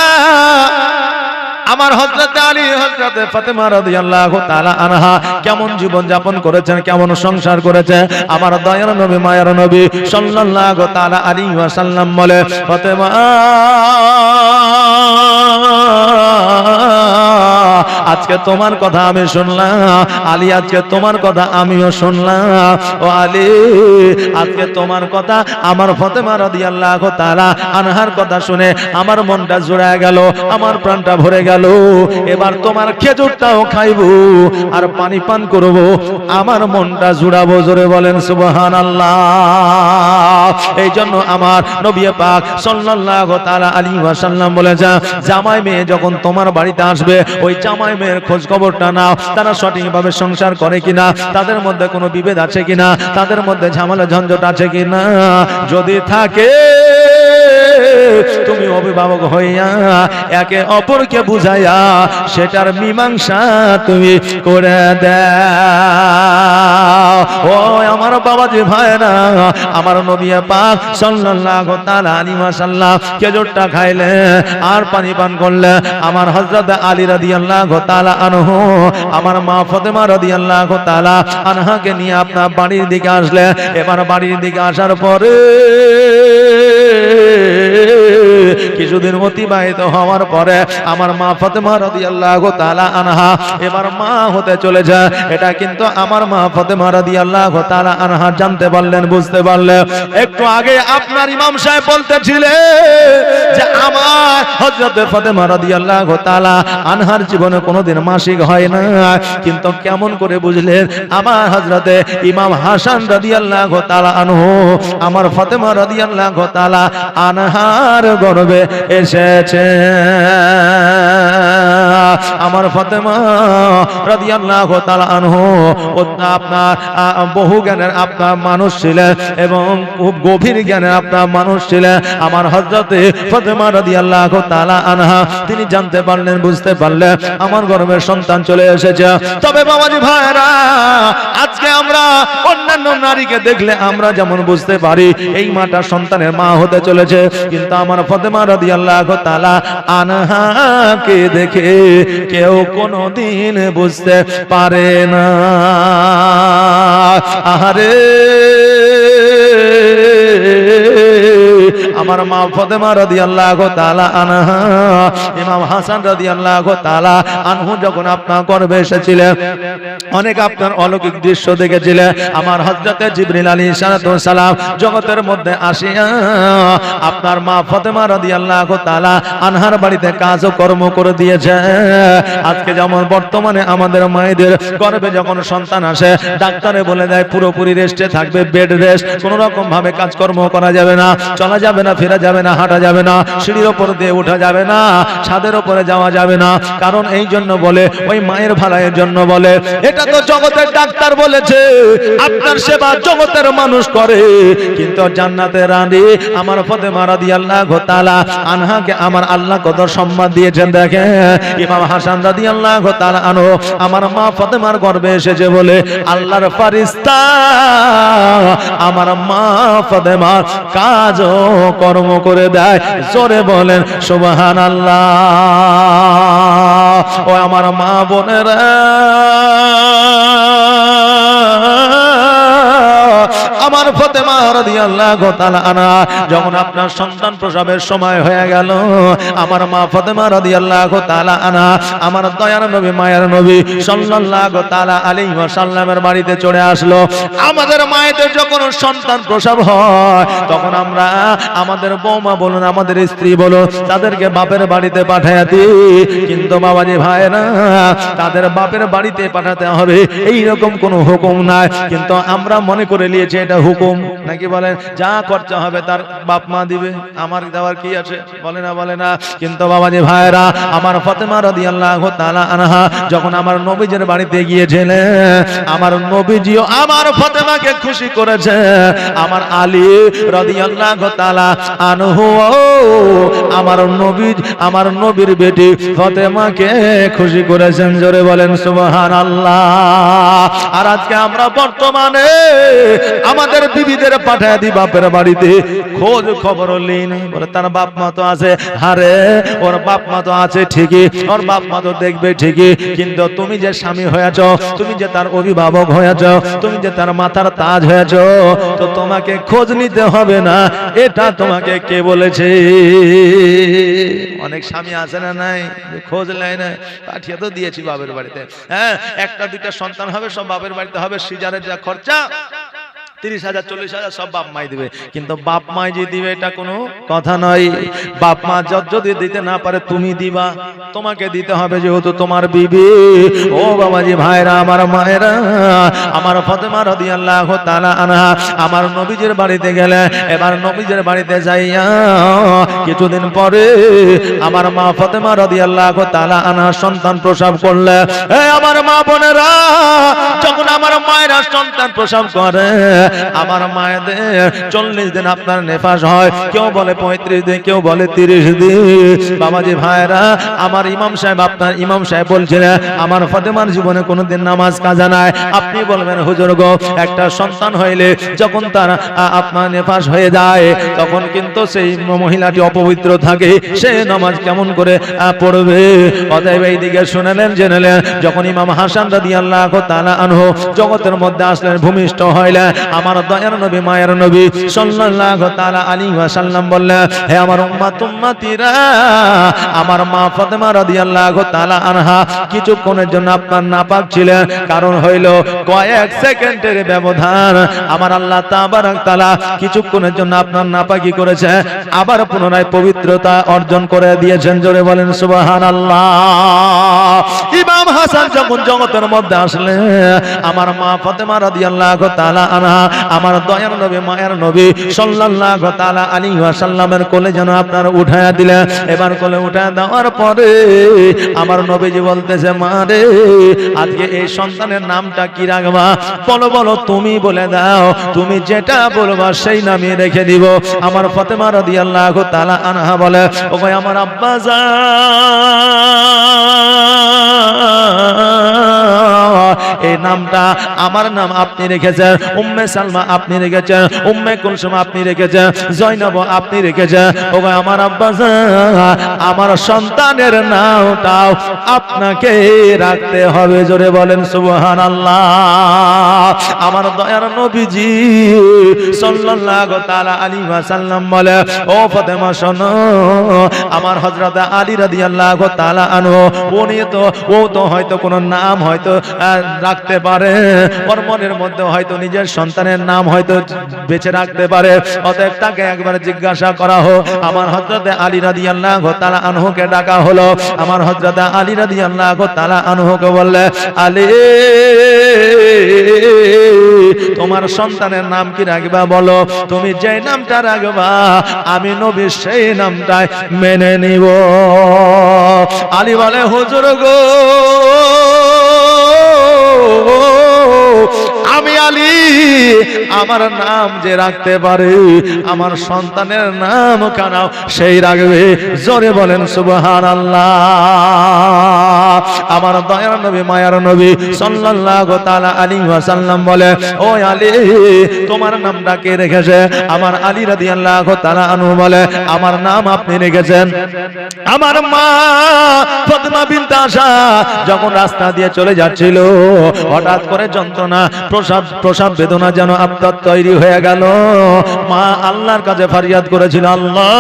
আমার হযরত আলী, হযরত ফাতেমা রাদিয়াল্লাহু তাআলা আনহা কেমন জীবন যাপন করেছেন, কেমন সংসার করেছেন। আমার দয়ার নবী, মায়ের নবী সাল্লাল্লাহু তাআলা আলাইহি ওয়াসাল্লাম বলে, ফাতেমা আজকে তোমার কথা আমি শুনলাম, আলী আজকে তোমার কথা আমিও শুনলাম। ও আলী, আজকে তোমার কথা আমার ফাতেমা রাদিয়াল্লাহু তাআলা আনহার কথা শুনে আমার মনটা জুড়ায় গেল, আমার প্রাণটা ভরে গেল। এবার তোমার খেজুরটাও খাইবো আর পানি পান করব, আমার মনটা জুড়াবো। জোরে বলেন সুবহানাল্লাহ। এই জন্য আমার নবী পাক সাল্লাল্লাহু তাআলা আলাইহি ওয়াসাল্লাম বলেছে, জামাই মেয়ে যখন তোমার বাড়িতে আসবে, ওই জামাই মেয়ের খোঁজ খবরটা নাও, তারা সঠিকভাবে সংসার করে কিনা, তাদের মধ্যে কোনো বিভেদ আছে কিনা, তাদের মধ্যে ঝামেলা ঝঞ্ঝট আছে কিনা। যদি থাকে, তুমি অভিভাবক হইয়া একে অপরকে বুঝাইয়া সেটার মীমাংসা তুমি করে দাও। ও আমার বাবাজি ভাইরা, আমার নবী পাক সাল্লাল্লাহু তাআলা আলাইহি ওয়াসাল্লাম খেজুরটা খাইলে আর পানি পান করলে, আমার হযরত আলী রাদিয়াল্লাহু তাআলা আনহু আমার মা ফাতেমা রাদিয়াল্লাহু তাআলা আনহাকে নিয়ে আপনার বাড়ির দিকে আসলে। এবার বাড়ির দিকে আসার পরে কিছুদিন অতিবাহিত হওয়ার পরে আমার মা ফাতেমা রাদিয়াল্লাহু তাআলা আনহা এবার মা হতে চলেছে। এটা কিন্তু আমার মা ফাতেমা রাদিয়াল্লাহু তাআলা আনহা জানতে পারলেন, বুঝতে পারলেন। একটু আগে আপনার ইমাম সাহেব বলতেছিলেন যে আমার হযরত ফাতেমা রাদিয়াল্লাহু তাআলা আনহার জীবনে কোনোদিন মাসিক হয় না, কিন্তু কেমন করে বুঝলেন? আমার হযরতে ইমাম হাসান রাদিয়াল্লাহু তাআলা আনহু আমার ফাতেমা রাদিয়াল্লাহু তাআলা আনহার গর্ভে এসেছে। আমার ফাতেমা রাদিয়াল্লাহু তাআলা আনহু আপনার বহু জ্ঞানের আপনার মানুষ ছিলেন এবং খুব গভীর জ্ঞানের আপনার মানুষ ছিলেন। আমার হযরতে ফাতেমা রাদিয়াল্লাহু তাআলা আনহা তিনি জানতে পারলেন, বুঝতে পারলেন আমার গর্ভের সন্তান চলে এসেছে। তবে বাবাজি ভাইরা, আজকে আমরা অন্যান্য নারীকে দেখলে আমরা যেমন বুঝতে পারি এই মাটা সন্তানের মা হতে চলেছে, কিন্তু আমার ফাতেমা রাদিয়াল্লাহু তাআলা আনহাকে দেখে কেউ কোনোদিন বুঝতে পারে না। আহারে, আমার মা ফাতেমা রাদিয়াল্লাহু তাআলা আনহা ইমাম হাসান রাদিয়াল্লাহু তাআলা আনহু যখন আপনার গর্ভে এসেছিলেন, অনেক আপনার অলৌকিক দৃশ্য দেখেছিলেন। আমার হযরতে জিবরিল আলাইহিস সালাম জগতের মধ্যে আসিয়া আপনার মা ফাতেমা রাদিয়াল্লাহু তাআলা আনহার বাড়িতে কাজ ও কর্ম করে দিয়েছে। আজকে যেমন বর্তমানে আমাদের মায়েদের গর্ভে যখন সন্তান আসে, ডাক্তারে বলে দেয় পুরোপুরি রেস্টে থাকবে, বেড রেস্ট, কোনো রকম ভাবে কাজকর্ম করা যাবে না, চলা যাবে না, চলাফেরা যাবে না, হাঁটা যাবে না, সিঁড়ির ওপর দিয়ে ওঠা যাবে না, ছাদের ওপরে যাওয়া যাবে না। কারণ এই জন্য বলে, ওই মায়ের ভালাইয়ের জন্য বলে। এটা তো জগতের ডাক্তার বলেছে, আপনার সেবা জগতের মানুষ করে, কিন্তু জান্নাতের রানী আমার ফাতেমা রাদিয়াল্লাহু তাআলা আনহাকে আমার আল্লাহ কত সম্মান দিয়েছেন দেখেন। ইমাম হাসান রাদিয়াল্লাহু তাআলা আনহু আমার মা ফাতেমার গর্ভে এসেছে বলে আল্লাহর ফেরেশতা আমার মা ফাতেমার কাজ ও কর্ম করে দেয়। জোরে বলেন সুবহানাল্লাহ। ও আমার মা বোনেরা, আমার ফাতেমা রাদিয়াল্লাহু তাআলা আনহা যখন আপনার সন্তান প্রসবের সময় হয়ে গেল, আমার মা ফাতেমা রাদিয়াল্লাহু তাআলা আনহা আমার দয়ার নবী মায়ের নবী সাল্লাল্লাহু তাআলা আলাইহি ওয়াসাল্লামের বাড়িতে চলে আসলো। আমাদের মায়েদের যখন সন্তান প্রসব হয়, তখন আমরা আমাদের বৌমা বলুন, আমাদের স্ত্রী বলুন, তাদেরকে বাপের বাড়িতে পাঠায় দিই। কিন্তু বাবাজি ভাইরা, তাদের বাপের বাড়িতে পাঠাতে হবে এইরকম কোনো হুকুম নাই, কিন্তু আমরা মনে করে নিয়েছি এটা হুকুম। নাকি বলেন, যা খরচা হবে তার বাপ মা দিবে, আমার দেওয়ার কি আছে, বলে না বলে না। কিন্তু বাবাজি ভাইরা, আমার ফাতেমা রাদিয়াল্লাহু তাআলা আনহা যখন আমার নবীজির বাড়িতে গিয়েছিলেন, আমার নবীজিও আমার ফাতেমাকে খুশি করেছে। আমার আলী রাদিয়াল্লাহু তাআলা আনহু আমার নবীর বেটি ফাতেমাকে খুশি করেছেন। জোরে বলেন সুবহানাল্লাহ। আর আজকে আমরা বর্তমানে আমাদের বিবিদের পাঠায় দি বাপের বাড়িতে, খোঁজ খবর নেই না, বলে তার বাপ মা তো আছে। আরে ওর বাপ মা তো আছে ঠিকই, ওর বাপ মা তো দেখবে ঠিকই, কিন্তু তুমি যে স্বামী হয়েছ, তুমি যে তার অভিভাবক হয়েছ, তুমি যে তার মাথার তাজ হয়েছ, তো তোমাকে খোঁজ নিতে হবে না, এটা তোমাকে কে বলেছে? অনেক স্বামী আছে না নাই, খোঁজ নেয় না, পাঠিয়ে তো দিয়েছি বাপের বাড়িতে। হ্যাঁ, একটা দুইটা সন্তান হবে, সব বাপের বাড়িতে হবে। সিজারের যা খরচা 30,000 40,000 সব বাপ মাই দিবে, কিন্তু বাপ মাই যে দিবে এটা কোনো কথা নয়। বাপ মা যদি দিতে না পারে, তুমি দিবা, তোমাকে দিতে হবে, যেহেতু তোমার বিবি। ও বাবাজি ভাইরা, আমার মায়েরা, আমার ফাতেমা রাদিয়াল্লাহু তাআলা আনহা আমার নবীজির বাড়িতে গেলে, এবার নবীজির বাড়িতে যাইয়া কিছুদিন পরে আমার মা ফাতেমা রাদিয়াল্লাহু তাআলা আনহা সন্তান প্রসব করলে। আমার মা বোনেরা, যখন আমার মায়েরা সন্তান প্রসব করে, আমার মায়েদের 40 দিন আপনার নেফাস হয়, কেউ বলে 35 দিন, কেউ বলে 30 দিন। বাবাজি ভাইরা, আমার ইমাম সাহেব, আপনার ইমাম সাহেব বলছিলেন আমার ফাতেমার জীবনে কোনোদিন নামাজ কাজা নাই। আপনি বলবেন হুজুর গো, একটা সন্তান হইলে যখন তার আপনার নেফাস হয়ে যায়, তখন কিন্তু সেই মহিলাটি অপবিত্র থাকে, সে নামাজ কেমন করে পড়বে? অতএব এইদিকে শুনেলেন, জেনেলেন, যখন ইমাম হাসান রাদিয়াল্লাহু তাআলা আনহু জগতের মধ্যে আসলেন, ভূমিষ্ঠ হইলেন, আমার দয়ার নবী মায়ের নবী সাল্লাল্লাহু তাআলা আলাইহি ওয়াসাল্লাম বললেন, হে আমার উম্মতিরা, আমার মা ফাতেমা রাদিয়াল্লাহু তাআলা আনহা কিছুক্ষণের জন্য আপনার নাপাক ছিলেন, কারণ হইল কয়েক সেকেন্ডের ব্যবধান। আমার আল্লাহ তাবারক তাআলা কিছুক্ষণের জন্য আপনার নাপাকি করেছে, আবার পুনরায় পবিত্রতা অর্জন করে দিয়েছেন। জোরে বলেন সুবহানাল্লাহ। ইমাম হাসান যখন জগতের মধ্যে আসলেন, আমার মা ফাতেমা রাদিয়াল্লাহু তাআলা আনহা আমার দয়ার নবী মায়ের নবী সাল্লাল্লাহু তাআলা আলাইহি ওয়াসাল্লামের কোলে যেন আপনার উঠায়া দিলেন। এবার কোলে উঠায়া দেওয়ার পরে আমার নবীজি বলতেছে, মা রে, আজকে এই সন্তানের নামটা কি রাখবা? বলো বলো, তুমি বলে দাও, তুমি যেটা বলবা সেই নামই রেখে দিব। আমার ফাতেমা রাদিয়াল্লাহু তাআলা আনহা বলে, ও ভাই আমার আব্বা এই নামটা আমার নাম আপনি রেখেছেন, উম্মে সালমা আপনি রেখেছেন, উম্মে কুলসুম আপনি রেখেছেন, জয়নব আপনি রেখেছেন। ও ভাই আমার আব্বা, আমার সন্তানের নামটাও আপনাকে রাখতে হবে। জোরে বলেন সুবহানাল্লাহ। আমার দয়ার নবীজি সাল্লাল্লাহু তাআলা আলাইহি ওয়াসাল্লাম বলে, ও ফাতেমা শোনো, আমার হযরত আলী রাদিয়াল্লাহু তাআলা আনহু, ও তো হয়তো কোনো নাম হয়তো রাখতে পারে, ওর মনের মধ্যে হয়তো নিজের সন্তানের নাম হয়তো বেঁচে রাখতে পারে। অতএব তাকে একবার জিজ্ঞাসা করা হোক। আমার হযরতে আলী রাদিয়াল্লাহু তাআলা আনহুকে ডাকা হলো। আমার হযরতে আলী রাদিয়াল্লাহু তাআলা আনহুকে বললে, আলী তোমার সন্তানের নাম কি রাখবা বলো। তুমি যে নামটা রাখবা আমি নবী সেই নামটাই মেনে নিব। আলী বলে, হুজুর গো, আমি আলী আমার নাম যে রাখতে পারে আমার সন্তানের নাম কানাও সেই রাখবে। জোরে বলেন সুবহানাল্লাহ। আমার দয়ার নবী মায়ার নবী সাল্লাল্লাহু তাআলা আলাইহি ওয়াসাল্লাম বলে, ও আলী তোমার নামটা কে রেখেছে? আমার আলী রাদিয়াল্লাহু তাআলা আনহু বলে, আমার নাম আপনি রেখেছেন। আমার মা ফাতেমা বিনতে আসাদ যখন রাস্তা দিয়ে চলে যাচ্ছিল, হঠাৎ করে যন্ত্রণা প্রসব বেদনা যেন আপনার তৈরি হয়ে গেল। মা আল্লাহর কাছে ফরিয়াদ করেছিল, আল্লাহ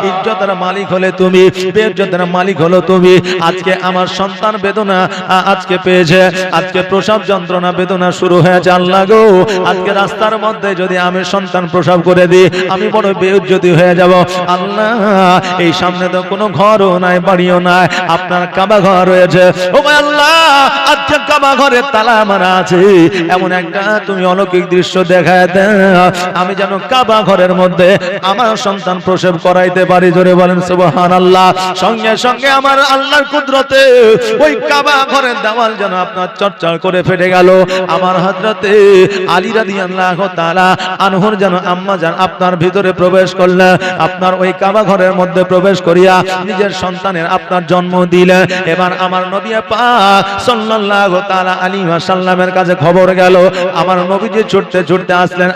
ইজ্জতের মালিক হলে তুমি, বেইজ্জতের মালিক হলো তুমি। আজকে আমার সন্তান বেদনা আজকে পেয়েছে, আজকে প্রসব যন্ত্রণা বেদনা শুরু হয়েছে। আল্লাহ গো, আজকে রাস্তার মধ্যে যদি আমি সন্তান প্রসব করে দিই আমি বড় বেইজ্জতি হয়ে যাব। আল্লাহ এই সামনে তো কোনো ঘরও নাই, বাড়িও নাই, আপনার কাবা ঘর রয়েছে। ও আল্লাহ, আজকে কাবা ঘরের তালা মারা আছে, এমন একটা তুমি অলৌকিক দৃশ্য দেখায় দাও, আমি যেন কাবা ঘরের মধ্যে আমার সন্তান প্রসব করাইতে পারি। জোরে বলেন সুবহানাল্লাহ। সঙ্গে সঙ্গে আমার আল্লাহর কুদরতে ওই কাবা ঘরের দেওয়াল যেন আপনার চড়চড় করে ফেটে গেল। আমার হযরতে আলী রাদিয়াল্লাহু তাআলা আনহুর যেন আম্মা জান আপনার ভিতরে প্রবেশ করলেন, আপনার ওই কাবা ঘরের মধ্যে প্রবেশ করিয়া নিজের সন্তানের আপনার জন্ম দিলেন। এবার আমার নবী পাক সাল্লাল্লাহু তাআলা আলাইহি ওয়াসাল্লামের কাছে খবর গেল, আমার নবীজি ছুটতে ছুটতে আসলেন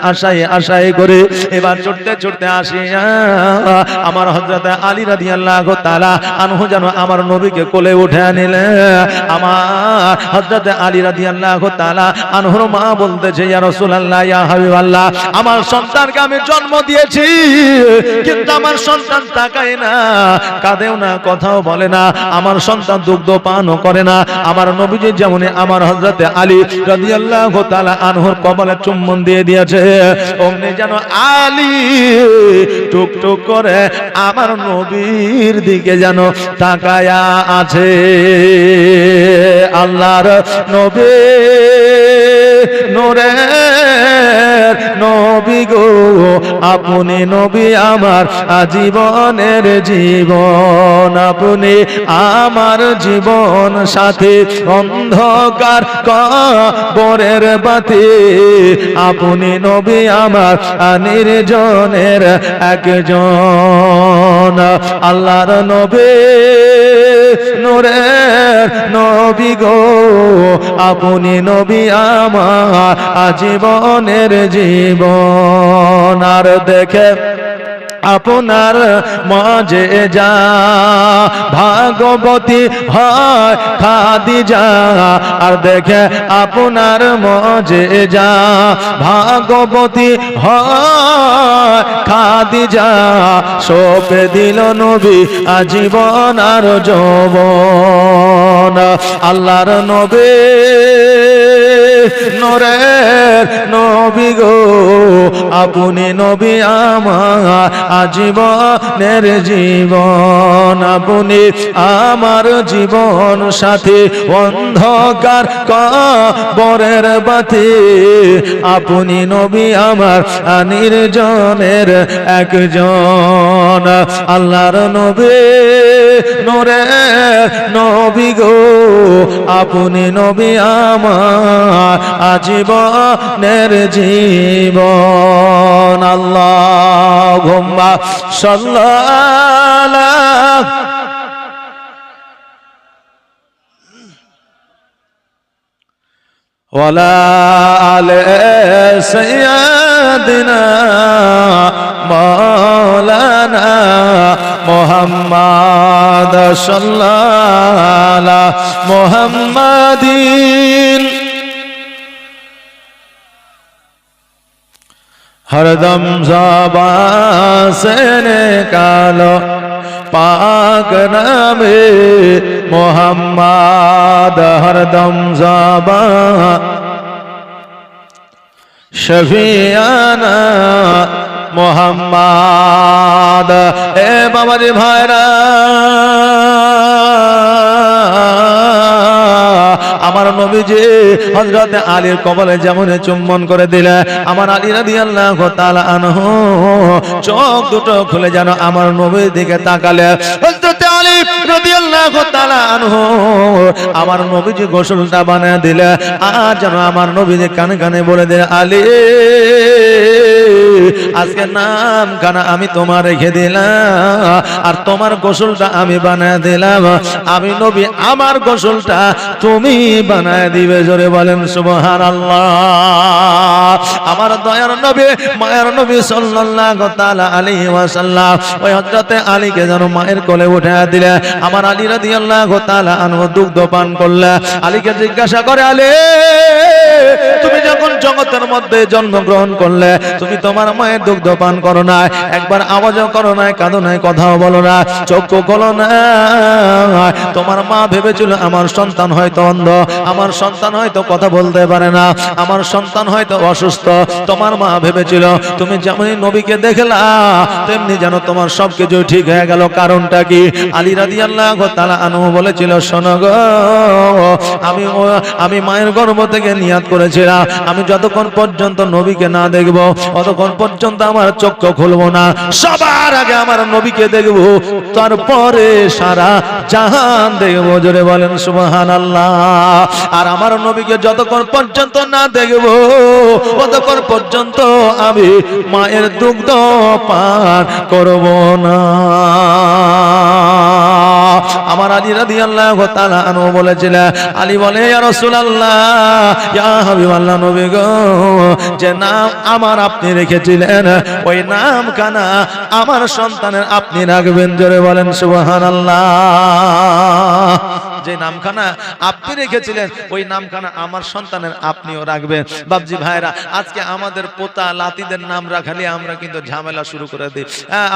আশায় করে। এবার ছুটতে ছুটতে আসিয়া আমার হযরতে আলী রাদিয়াল্লাহু তাআলা আনহু যেন আমার নবীকে কোলে উঠে নিলেন। আমার হযরতে আলী রাদিয়াল্লাহু তাআলা আনহুর মা বলতেছে, ইয়া রাসূলুল্লাহ, ইয়া হাবিবাল্লাহ, আমার সন্তানকে আমি জন্ম দিয়েছি কিন্তু আমার সন্তান তাকায় না, কাঁদেও না, কথাও বলে না, আমার সন্তান দুগ্ধ পানও করে না। আমার নবীজি যেমন আমার হযরতে আলী রাদিয়াল্লাহু তাআলা আনহুর কপালে চুম্বন দিয়ে দিয়েছে, অমনি যেন আলী টুকটুক করে আমার নবীর দিকে যেন তাকায়া আছে। আল্লাহর নবী নূরের নবী গো, আপনি নবী আমার আজীবনের জীবন, আপনি আমার জীবন সাথী, অন্ধকার কবরের বাতি, আপনি নবী আমার নির্জনের একজন। আল্লাহর নবী নূরের নবী গো, আপনি নবী আমার আজীবনের জীবন। আর দেখে আপনার মাঝে যা ভাগবতী হয় খাদিজা, আর দেখে আপনার মাঝে যা ভাগবতী হয় খাদিজা, সপে দিল নবী আজীবন আর যৌবন। আল্লাহর নবী নূরের নবী গো, আপনি নবী আমার আজীবনের জীবন, আপনি আমার জীবন সাথী, অন্ধকার কবরের বাতি, আপনি নবী আমার নির্জনের একজন। আল্লাহর নবী নূরের নবী গো, আপনি নবী আমার আজীবনের জীবন। আল্লাহুম্মা সাল্লাল্লাহু ওয়ালা আলে সাইয়্যিদিনা মাওলানা মুহাম্মদ সাল্লাল্লাহু মুহাম্মাদিন हरदम ज़बान से निकालो पाक नामे मोहम्मद हरदम ज़बा शफियाना मोहम्मद। ए बाबाजी भाईरा আমার নবীজি হযরত আলীর কবলে যেমন চুম্বন করে দিলে, আমার আলী রাদিয়াল্লাহু তাআলা আনহু চোখ দুটো খুলে যেন আমার নবীর দিকে তাকালে, হযরত আলী রাদিয়াল্লাহু তাআলা আনহু আমার নবীজি গোসলটা বানিয়ে দিলে, আর যেন আমার নবীজি কানে কানে বলে দিলে, আলী আজকে নাম খানা আমি তোমার রেখে দিলাম, আর তোমার গোসলটা আমি বানিয়ে দিলাম। আমি নবী আমার গোসলটা তুমি বানায় দিবে। জোরে বলেন সুবহানাল্লাহ। আমার দয়ার নবী মায়ের নবী সাল্লাল্লাহু তাআলা আলাইহি ওয়াসাল্লাম ওই হযরতে আলীকে যেন মায়ের কোলে উঠায় দিলে, আমার আলী রাদিয়াল্লাহু তাআলা আনহু দুগ্ধ পান করলে। আলীকে জিজ্ঞাসা করে, আলী তুমি যখন জগতের মধ্যে জন্মগ্রহণ করলে তুমি তোমার মায়ের দুগ্ধ পান করো না, একবার আওয়াজও করো না, কাঁদো না, কথাও বলো না, চক্ষু খোলো না। তোমার মা ভেবেছিল আমার সন্তান হয়তো অন্ধ, আমার সন্তান হয়তো কথা বলতে পারে না, আমার সন্তান হয়তো অসুস্থ। তোমার মা ভেবেছিল তুমি যেমনি নবীকে দেখলা তেমনি যেন তোমার সবকিছু ঠিক হয়ে গেল। কারণটা কি? আলী রাদিয়াল্লাহু তাআলা আনহু বলেছিল, শোনো গো, আমি মায়ের গর্ভ থেকে নিয়াত করেছিলাম আমি যতক্ষণ পর্যন্ত নবীকে না দেখব ততক্ষণ পর্যন্ত আমার চক্ষু খুলবো না, সবার আগে আমার নবীকে দেখবো, তারপরে সারা জাহান দেখবো। জোরে বলেন সুবহানাল্লাহ। আর আমার নবীকে যতক্ষণ পর্যন্ত না দেখবো ততক্ষণ পর্যন্ত আমি মায়ের দুগ্ধ পান করব না। আমার আলী রাদিয়াল্লাহু তাআলা আনহু বলেছিলেন, আলী বলে, ইয়া রাসূলুল্লাহ, ইয়া হাবিবাল্লাহ, নবী গো, যে নাম আমার আপনি রেখেছিলেন ওই নাম খানা আমার সন্তানের আপনি রাখবেন। জোরে বলেন সুবহানাল্লাহ। যে নামখানা আপনি রেখেছিলেন ওই নামখানা আমার সন্তানের আপনিও রাখবেন। বাবজি ভাইরা, আজকে আমাদের পোতা লাতিদের নাম রাখালে আমরা কিন্তু ঝামেলা শুরু করে দিই।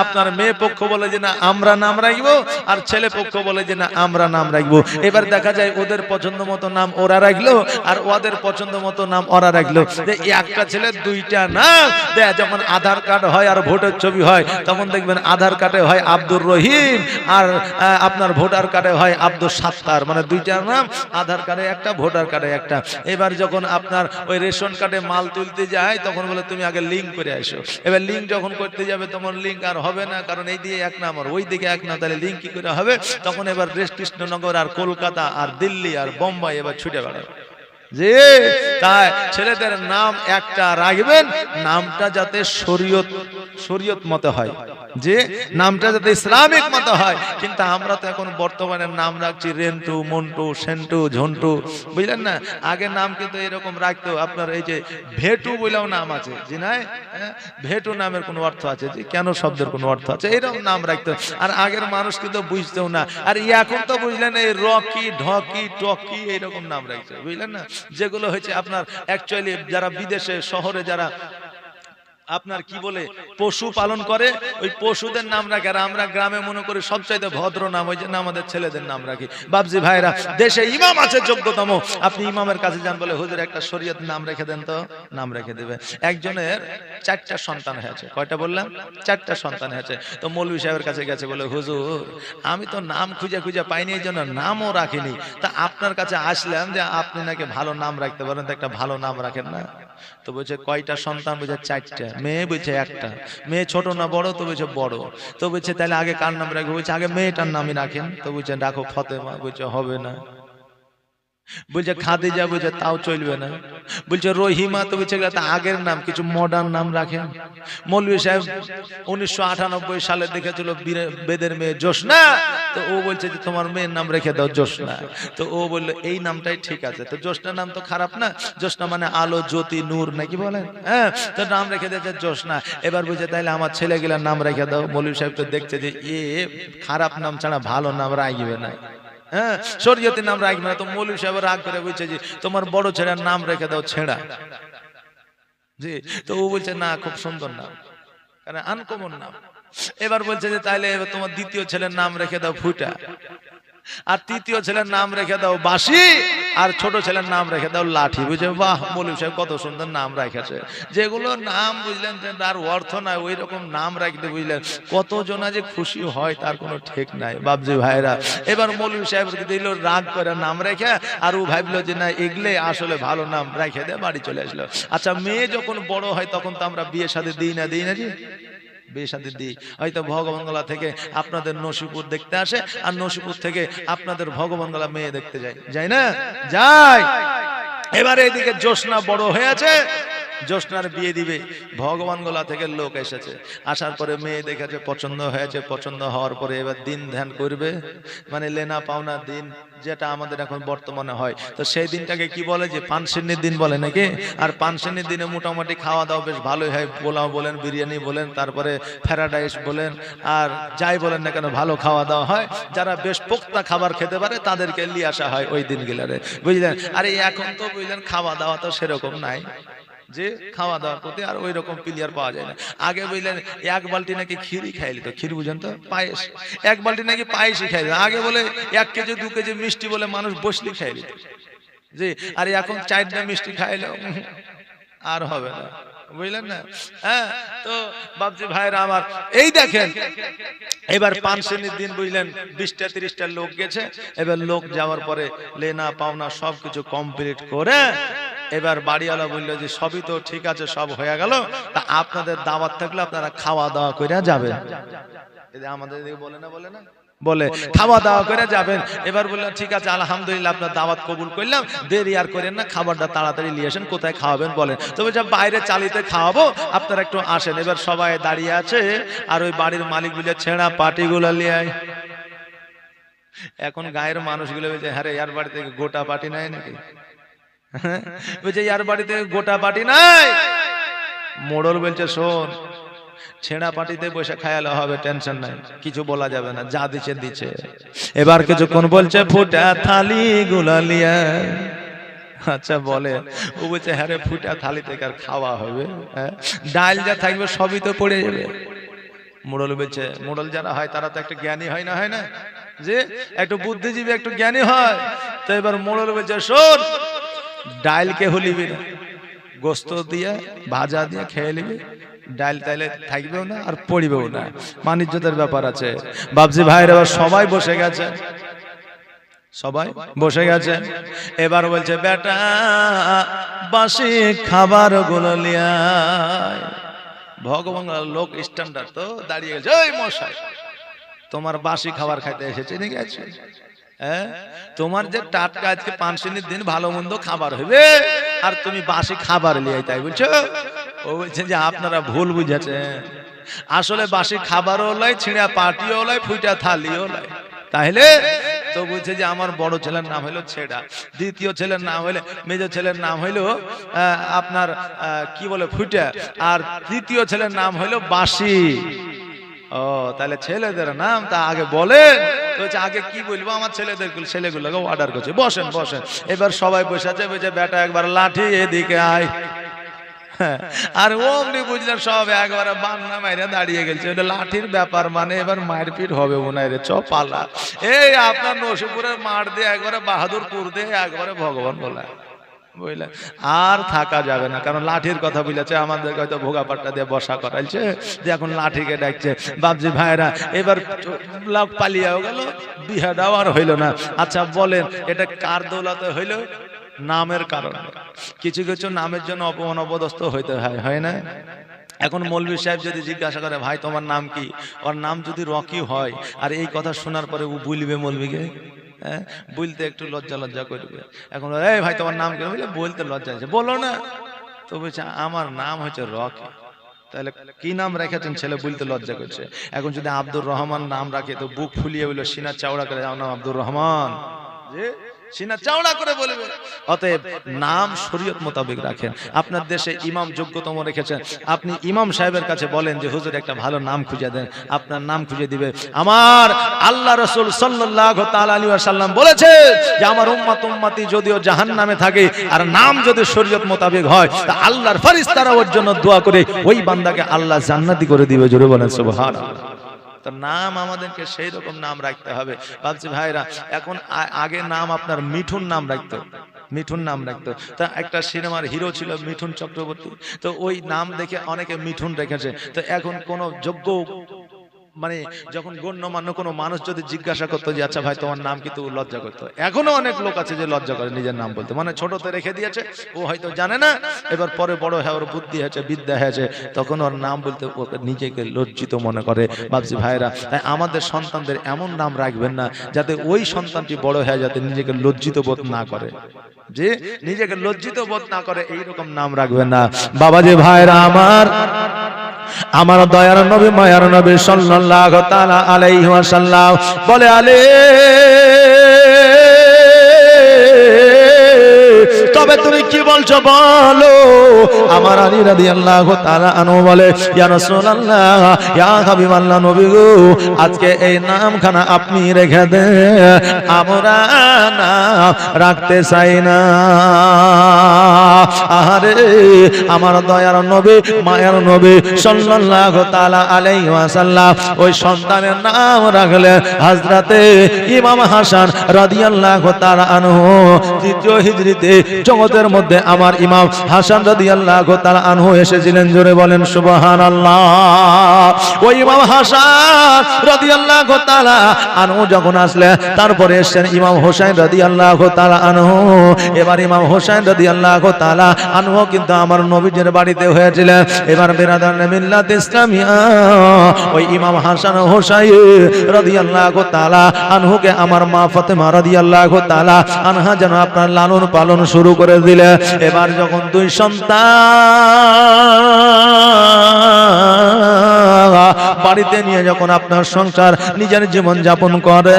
আপনার মেয়ে পক্ষ বলে যে না আমরা নাম রাখবো, আর ছেলে পক্ষ বলে যে না আমরা নাম রাখবো। এবার দেখা যায় ওদের পছন্দ মতো নাম ওরা রাখলো, আর ওদের পছন্দ মতো নাম ওরা রাখলো। যে একটা ছেলে দুইটা নাম দেয়। যখন আধার কার্ড হয় আর ভোটের ছবি হয় তখন দেখবেন আধার কার্ডে হয় আব্দুর রহিম, আর আপনার ভোটার কার্ডে হয় আব্দুল সাত্তার, মানে দুইটা নাম, আধার কার্ডে একটা, ভোটার কার্ডে একটা। এবার যখন আপনার ওই রেশন কার্ডে মাল তুলতে যায় তখন বলে তুমি আগে লিঙ্ক করে আসো। এবার লিঙ্ক যখন করতে যাবে তখন লিঙ্ক আর হবে না, কারণ এই দিয়ে এক নাম আর ওই দিকে এক নাম, তাহলে লিঙ্ক কি করে হবে? তখন এবার কৃষ্ণনগর আর কলকাতা আর দিল্লি আর বোম্বাই এবার ছুটে বেড়াবে। যে তাই ছেলেদের নাম একটা রাখবেন, নামটা যাতে শরীয়ত মতে হয়, যে নামটা যাতে ইসলামিক মতে হয়। কিন্তু আমরা তো এখন বর্তমানে নাম রাখছি রেন্টু, মন্টু, সেন্টু, ঝন্টু, বুঝলেন না? আগে নাম কিন্তু এরকম রাখতো আপনার, এই যে ভেটু বলেও নাম আছে, জি নাই? ভেটু নামের কোনো অর্থ আছে? যে কেন শব্দের কোনো অর্থ আছে? এরকম নাম রাখতো। আর আগের মানুষ কিন্তু বুঝতেও না। আর এখন তো বুঝলেন এই রকি, ঢকি, টকি এইরকম নাম রাখছে, বুঝলেন না? যেগুলো হয়েছে আপনার অ্যাকচুয়ালি যারা বিদেশে শহরে যারা আপনার কি বলে পশু পালন করে ওই পশুদের নাম রাখে, আর আমরা গ্রামে মনে করি সবচাইতে ভদ্র নাম, ওই জন্য আমাদের ছেলেদের নাম রাখি। বাবজি ভাইরা, দেশে ইমাম আছে যোগ্যতম, আপনি ইমামের কাছে যান, বলে হুজুর একটা শরীয়ত নাম রেখে দেন তো, নাম রেখে দেবে। একজনের 4টা সন্তান হয়েছে, কয়টা বললাম? 4টা সন্তান হয়েছে। তো মৌলভী সাহেবের কাছে গেছে, বলে হুজুর আমি তো নাম খুঁজে খুঁজে পাইনি, এই জন্য নামও রাখিনি, তা আপনার কাছে আসলাম যে আপনি নাকি ভালো নাম রাখতে পারেন, তো একটা ভালো নাম রাখেন না। তো বলছে কয়টা সন্তান? বলছে 4টা। মেয়ে বলছে একটা। মেয়ে ছোট না বড়? তো বলছে বড়। তো বলছে তাহলে আগে কার নাম রাখবো? বলছে আগে মেয়েটার নামই রাখেন। তো বলছে রাখো ফতেমা। বলছে হবে না। বলছে খাদিজা। বলছে তাও চলবে না। বলছে রহিমা। তো বলছে আগের নাম, কিছু মডার্ন নাম রাখেন। মৌলভী সাহেব 1998 সালে দেখেছিল বেদের মেয়ে জোসনা, তো ও বলছে যে তোমার মেয়ের নাম রেখে দাও জোসনা। তো ও বললো এই নামটাই ঠিক আছে। তো জোসনা নাম তো খারাপ না, জোসনা মানে আলো, জ্যোতি, নূর, নাকি বলেন? হ্যাঁ, তো নাম রেখে দিয়েছে জোসনা। এবার বলছে তাইলে আমার ছেলেগুলার নাম রেখে দাও। মৌলভী সাহেব তো দেখছে যে এ খারাপ নাম ছাড়া ভালো নাম রাখবে না, হ্যাঁ শরীয়তের নাম রাখবে না। তো মৌলভী সাহেব রাগ করে বলছে যে তোমার বড় ছেলের নাম রেখে দাও ছেঁড়া। জি, তো ও বলছে না খুব সুন্দর নাম, কারণ আনকমন নাম। এবার বলছে যে তাইলে এবার তোমার দ্বিতীয় ছেলের নাম রেখে দাও ফুটা, আর তৃতীয় ছেলের নাম রেখে দাও বাঁশি, আর ছোট ছেলের নাম রেখে দাও লাঠি। বুঝে বাহ, মৌলভী সাহেব কত সুন্দর নাম রেখেছে। যেগুলো নাম বুঝলেন তার অর্থ নাই, ওই রকম নাম রাখতে বুঝলেন কতজনা যে খুশি হয় তার কোনো ঠিক নাই বাবজি ভাইরা। এবার মৌলভী সাহেব দিল রাগ করে নাম রেখে, আর ও ভাবলো যে না এগুলো আসলে ভালো নাম রেখে দে, বাড়ি চলে আসলো। আচ্ছা মেয়ে যখন বড় হয় তখন তো আমরা বিয়ে শাদী দিই না জি, বিয়ে শাদী দিই। হয়তো ভগবানগোলা থেকে আপনাদের নসিপুর দেখতে আসে, আর নসিপুর থেকে আপনাদের ভগবানগোলা মেয়ে দেখতে যায়, যায় না? যায়। এবারে এদিকে জ্যোৎস্না বড় হয়েছে, জ্যোৎস্নার বিয়ে দিবে, ভগবানগোলা থেকে লোক এসেছে, আসার পরে মেয়ে দেখেছে, পছন্দ হয়েছে, পছন্দ হওয়ার পরে এবার দিন ধ্যান করবে, মানে লেনা পাওনা দিন যেটা আমাদের এখন বর্তমানে হয়। তো সেই দিনটাকে কি বলে যে পানসিন্নির দিন বলে নাকি? আর পানসিন্নির দিনে মোটামুটি খাওয়া দাওয়া বেশ ভালোই হয়, পোলাও বলেন, বিরিয়ানি বলেন, তারপরে ফ্রাইড বলেন, আর যাই বলেন না কেন ভালো খাওয়া দাওয়া হয়। যারা বেশ পোক্তা খাবার খেতে পারে তাদেরকে নিয়ে আসা হয় ওই দিনগুলারে, বুঝলেন? আর এখন তো বুঝলেন খাওয়া দাওয়া তো সেরকম নাই, যে খাওয়া দাওয়ার প্রতি আর ওই রকম প্লেয়ার পাওয়া যায় না। আগে বুঝলেন এক বালতি নাকি ক্ষীরই খাইলি, তো ক্ষীর বুঝেন তো, পায়েস, এক বালতি নাকি পায়েসই খাইলি। আগে বলে 1 কেজি 2 কেজি মিষ্টি বলে মানুষ বসলি খাইলি জি, আর এখন 4টা মিষ্টি খাইলে আর হবে না, বুঝলেন না? হ্যাঁ, তো বাবজি ভাইরা আমার এই দেখেন এবার পানসিন্নির দিন বুঝলেন 20টা 30টা লোক গেছে। এবার লোক যাওয়ার পরে লেনা পাওনা সবকিছু কমপ্লিট করে এবার বাড়িওয়ালা বললো যে সবই তো ঠিক আছে, সব হয়ে গেল, তা আপনাদের দাওয়াত থাকলে আপনারা খাওয়া দাওয়া করে যাবেন। আমাদের বলে না, বলে না, বলে খাওয়া দাওয়া করে যাবেন। এবার বললাম ঠিক আছে আলহামদুলিল্লাহ আপনার দাওয়াত কবুল করলাম, দেরি আর করেন না, খাবারটা তাড়াতাড়ি নিয়ে আসেন, কোথায় খাওয়াবেন বলেন। তবে যা বাইরে চালিতে খাওয়াবো, আপনারা একটু আসেন। এবার সবাই দাঁড়িয়ে আছে, আর ওই বাড়ির মালিক বলে ছেঁড়া পাটিগুলো নিয়ে আয়। এখন গায়ের মানুষগুলো বলছে হ্যাঁ রে, ইয়ার বাড়ি থেকে গোটা পাটি নাই নাকি? বলছে ইয়ার বাড়িতে গোটা পাটি নাই। মোড়ল বলছে শোন, ছেঁড়া পাটিতে বসে খায়ালে হবে, টেনশন নাই, কিছু বলা যাবে না, যা দিচ্ছে দিচ্ছে। এবার কিছুক্ষণ বলছে ফুটা থালি গুলালিয়া। আচ্ছা বলে, ও বলছে হ্যাঁ রে, ফুটা থালি থেকে আর খাওয়া হবে? ডাল যা থাকবে সবই তো পড়ে যাবে। মোড়ল বলছে, মোড়ল যারা হয় তারা তো একটা জ্ঞানী হয় না, হয় না যে একটু বুদ্ধিজীবী, একটু জ্ঞানী হয়। তো এবার মোড়ল বলছে শোন, ডাল কে হলিবি না, গোস্ত দিয়ে ভাজা দিয়ে খেয়ে নিবি, ডাল তাইলে থাকবেও না আর পড়িবেও না, বাণিজ্যদের ব্যাপার আছে। বাবজি ভাইরা সবাই বসে গেছে, সবাই বসে গেছে। এবার বলছে বেটা বাসি খাবার গুলো লিয়া। ভগবান লোক স্ট্যান্ডার্ড তো দাঁড়িয়ে গেছে, ওই মশাই তোমার বাসি খাবার খাইতে এসেছে নাকি? আছে হ্যাঁ, তোমার যে টাটকা আজকে পানসিন্নির দিন ভালো মন্দ খাবার হবে, আর তুমি বাসি খাবার লিয়ে তাই বলছো? ও বলছে যে আপনারা ভুল বুঝেছেন, আসলে বাসি খাবারও লয়, ছিঁড়া পাটিও লয়, ফুটা থালিও লয়। তাহলে তো বলছে যে আমার বড় ছেলের নাম হলো ছেড়া, দ্বিতীয় ছেলের নাম হইলো, মেজর ছেলের নাম হইলো আপনার কি বলে ফুটা, আর তৃতীয় ছেলের নাম হইলো বাসি। ও তাহলে ছেলেদের নাম তা আগে বলেন। আগে কি বলবো, আমার ছেলেগুলোকে অর্ডার করছে, বসেন বসেন। এবার সবাই বসে আছে, বলছে বেটা একবার লাঠি এদিকে আয়। আর অমনি বুঝলেন সব একবারে বান্না মাইরা দাঁড়িয়ে গেছে। লাঠির ব্যাপার মানে এবার মারপিট হবে মনে রে, চপালা। এই আপনার নসিপুরের মাঠ দিয়ে একবারে বাহাদুরপুর দিয়ে একবারে ভগবান বলা, বুঝলেন? আর থাকা যাবে না, কারণ লাঠির কথা বলেছে, আমাদেরকে হয়তো ভোগাপাট্টা দিয়ে বসা করাইছে, যে এখন লাঠিকে ডাকছে। বাবজি ভাইরা এবার লোক পালিয়েও গেল, বিহাটাও আর হইল না। আচ্ছা বলেন এটা কার দৌলতে হইল? নামের কারণে। কিছু কিছু নামের জন্য অপমান অপদস্থ হইতে হয়, হয় না? এখন মৌলভী সাহেব যদি জিজ্ঞাসা করে ভাই তোমার নাম কি, ওর নাম যদি রকি হয়, আর এই কথা শোনার পরে ও বলবে মৌলভীকে, হ্যাঁ বলতে একটু লজ্জা করবে। এখন এই ভাই তোমার নাম কি, বলতে লজ্জা আছে, বলো না। তো বলছে আমার নাম হচ্ছে রকি। তাহলে কি নাম রেখেছেন? ছেলে বলতে লজ্জা করছে। এখন যদি আব্দুর রহমান নাম রাখে তো বুক ফুলিয়ে বললো, সিনা চাওড়া করে, আমার নাম আব্দুর রহমান। যে সিনা চাওড়া করে বলবে। অতএব নাম শরীয়ত মোতাবেক রাখেন। আপনার দেশে ইমাম যোগ্যতম রেখেছেন, আপনি ইমাম সাহেবের কাছে বলেন যে হুজুর একটা ভালো নাম খুঁজে দেন, আপনার নাম খুঁজে দিবে। আমার আল্লাহ রাসূল সাল্লাল্লাহু তাআলা আলাইহি ওয়াসাল্লাম বলেছে যে আমার উম্মতি যদিও জাহান্নামে থাকে আর নাম যদি শরীয়ত মোতাবেক হয় তা আল্লাহর ফেরেশতারা ওর জন্য দোয়া করে ওই বান্দাকে আল্লাহ জান্নাতি করে দিবে। জোরে বলেন সুবহানাল্লাহ। তো নাম আমাদেরকে সেই রকম নাম রাখতে হবে। ভাবছি ভাইরা এখন আগে নাম আপনার মিঠুন নাম রাখতো, মিঠুন নাম রাখতো। তা একটা সিনেমার হিরো ছিল মিঠুন চক্রবর্তী, তো ওই নাম দেখে অনেকে মিঠুন রেখেছে। তো এখন কোন যোগ্য মানে যখন গণ্যমান্য কোনো মানুষ যদি জিজ্ঞাসা করতো যে আচ্ছা ভাই তোমার নাম কি, তো লজ্জা করতো। এখনো অনেক লোক আছে যে লজ্জা করে নিজের নাম বলতে, মানে ছোটতে রেখে দিয়েছে, ও হয়তো জানে না, এবার পরে বড় হয়ে ওর বুদ্ধি হয়েছে, বিদ্যা হয়েছে, তখন ওর নাম বলতে ওকে নিজেকে লজ্জিত মনে করে। ভাবছি ভাইরা তাই আমাদের সন্তানদের এমন নাম রাখবেন না যাতে ওই সন্তানটি বড় হয়ে যাতে নিজেকে লজ্জিত বোধ না করে, যে নিজেকে লজ্জিত বোধ না করে এইরকম নাম রাখবেন না। বাবাজি ভাইরা আমার দয়ার নবী মায়ার নবী সাল্লাল্লাহু তাআলা আলাইহি ওয়াসাল্লাম বলে আলে তবে তুমি কি বলছো বলো। আমার আলী রাদিয়াল্লাহু তাআলা আনহু বলে ইয়া রাসূলুল্লাহ ইয়া হাবিবাল্লাহ নবী গো আজকে এই নামখানা আপনি রেখে দেন, আমরা নাম রাখতে চাই না। আরে আমার দয়ার নবী মায়ার নবী সাল্লাল্লাহু তাআলা আলাইহি ওয়াসাল্লাম ওই সন্তানের নাম রাখলেন হযরতে ইমাম হাসান রাদিয়াল্লাহু তাআলা আনহু। তৃতীয় হিজরিতে জগতের মধ্যে আমার ইমাম হাসান রাদিয়াল্লাহু তাআলা আনহু এসেছিলেন। জোরে বলেন সুবহানাল্লাহ। ওই ইমাম হাসান রাদিয়াল্লাহু তাআলা আনহু যখন আসলেন তারপরে এসেছেন ইমাম হোসেন রাদিয়াল্লাহু তাআলা আনহু। এবার ইমাম হোসেন রাদিয়াল্লাহু তাআলা আনহু কিন্তু আমার নবীজির বাড়িতে হয়েছিলেন। এবার বিরাদার মিল্লাত ইসলামিয়া ওই ইমাম হাসান হোসেন রাদিয়াল্লাহু তাআলা আনহুকে আমার মা ফাতেমা রাদিয়াল্লাহু তাআলা আনহা যেন আপনার লালন পালন শুরু করে দিলে। এবার যখন দুই সন্তান বাড়িতে নিয়ে যখন আপনার সংসার নিজের জীবন যাপন করে,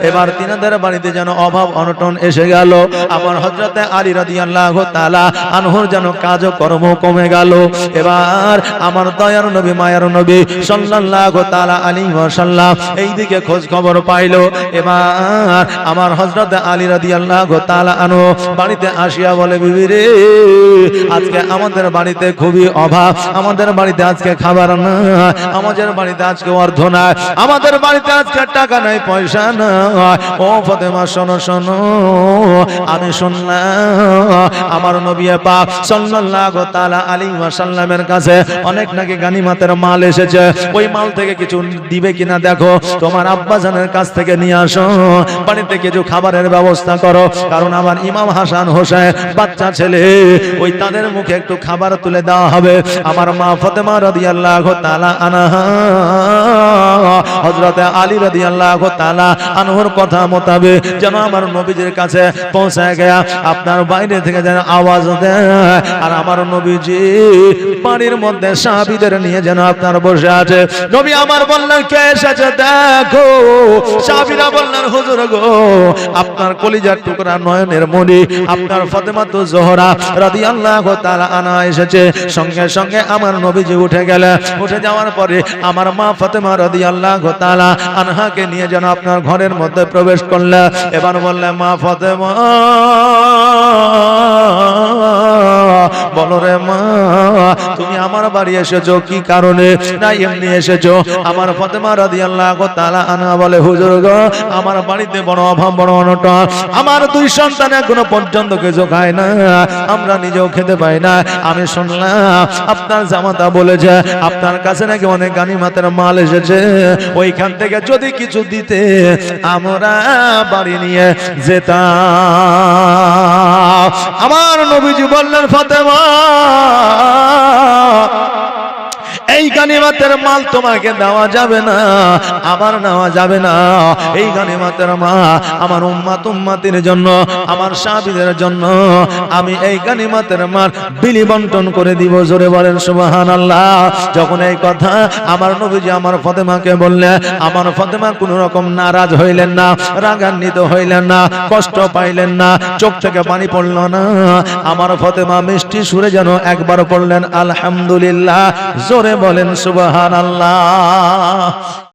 এবার তিনাদের বাড়িতে যেন অভাব অনটন এসে গেল। আমার হযরতে আলী রাদিয়াল্লাহু তাআলা আনহুর যেন কাজ কর্ম কমে গেল। এবার আমার দয়ার নবী মায়ার নবী সাল্লাল্লাহু তাআলা আলাইহি ওয়াসাল্লাম এইদিকে খোঁজ খবর পাইলো। এবার আমার হযরতে আলী রাদিয়াল্লাহু তাআলা আনহু বাড়িতে আসিয়া বলে বিবি রে আজকে আমাদের বাড়িতে খুবই অভাব, আমাদের বাড়িতে আজকে খাবার না, আমাদের বাড়িতে আজকে অর্থ নাই, আমাদের বাড়িতে আজকে টাকা নাই, পয়সা নাই। ও ফাতেমা শোনো শোনো, আমি শুনলাম আমার নবী পাক সাল্লাল্লাহু তাআলা আলাইহি ওয়াসাল্লামের কাছে অনেক নাকি গানিমাতের মাল এসেছে, ওই মাল থেকে কিছু দিবে কিনা দেখো, তোমার আব্বা জানের কাছ থেকে নিয়ে আসো, বাড়িতে কিছু খাবারের ব্যবস্থা করো, কারণ আমার ইমাম হাসান হোসেন বাচ্চা ছেলে, ওই তাদের মুখে একটু খাবার তুলে দেওয়া হবে। আমার মা ফাতেমা রাদিয়াল্লাহু তাআলা আনহা হযরতে আলী রাদিয়াল্লাহু তাআলা আনহুর কথা মোতাবেক যেন আমার নবীজির কাছে পৌঁছায় গিয়া আপনার বাইরে থেকে যেন আওয়াজ দেয়, আর আমার নবীজি বাড়ির মধ্যে সাহাবীদের নিয়ে যেন আপনার বসে আছে। নবী আমার বললেন কে এসেছে দেখো। সাহাবীরা বললেন হুজুর গো আপনার কলিজার টুকরা নয়নের মণি আপনার ফাতেমাতুজ জোহরা রাদিয়াল্লাহু তাআলা আনহা এসেছে। সঙ্গে সঙ্গে আমার নবীজি উঠে গেলেন। উঠে যাওয়ার পরে আমার মা ফাতেমা রাদিয়াল্লাহু তাআলা আনহাকে নিয়ে যেন আপনার ঘরের মধ্যে প্রবেশ করলেন। এবার বললেন মা ফাতেমা বলো রে মা তুমি আমার বাড়ি এসেছো কি কারণে, না এমনি এসেছো? আমার ফাতেমা রাদিয়াল্লাহু তাআলা আনহা বলে হুজুর গো আমার বাড়িতে বড় অভাব বড় অনটন, আমার দুই সন্তান এখনো পর্যন্ত কিছু খায় না, আমরা নিজেও খেতে পাই না। আমি শুনলাম আপনার জামাতা বলেছে আপনার কাছে নাকি অনেক গানিমাতের মাল এসেছে, ওইখান থেকে যদি কিছু দিতে আমরা বাড়ি নিয়ে যেতাম। আমার নবীজি বললেন ফাতেমা এই গানিমাতের মাল তোমাকে দেওয়া যাবে না, আমার নেওয়া যাবে না। এই গানিমাতের মাল আমার উম্মতের জন্য, আমার সাহাবীদের জন্য আমি এই গানিমাতের মাল বিলি বন্টন করে দিব। জোরে বলেন সুবহানাল্লাহ। যখন এই কথা আমার নবীজি আমার ফাতেমাকে বললেন, আমার ফাতেমা কোনো রকম নারাজ হইলেন না, রাগান্বিত হইলেন না, কষ্ট পাইলেন না, চোখ থেকে পানি পড়ল না। আমার ফাতেমা মিষ্টি সুরে যেন একবার পড়লেন আলহামদুলিল্লাহ। জোরে বলেন সুবহানাল্লাহ।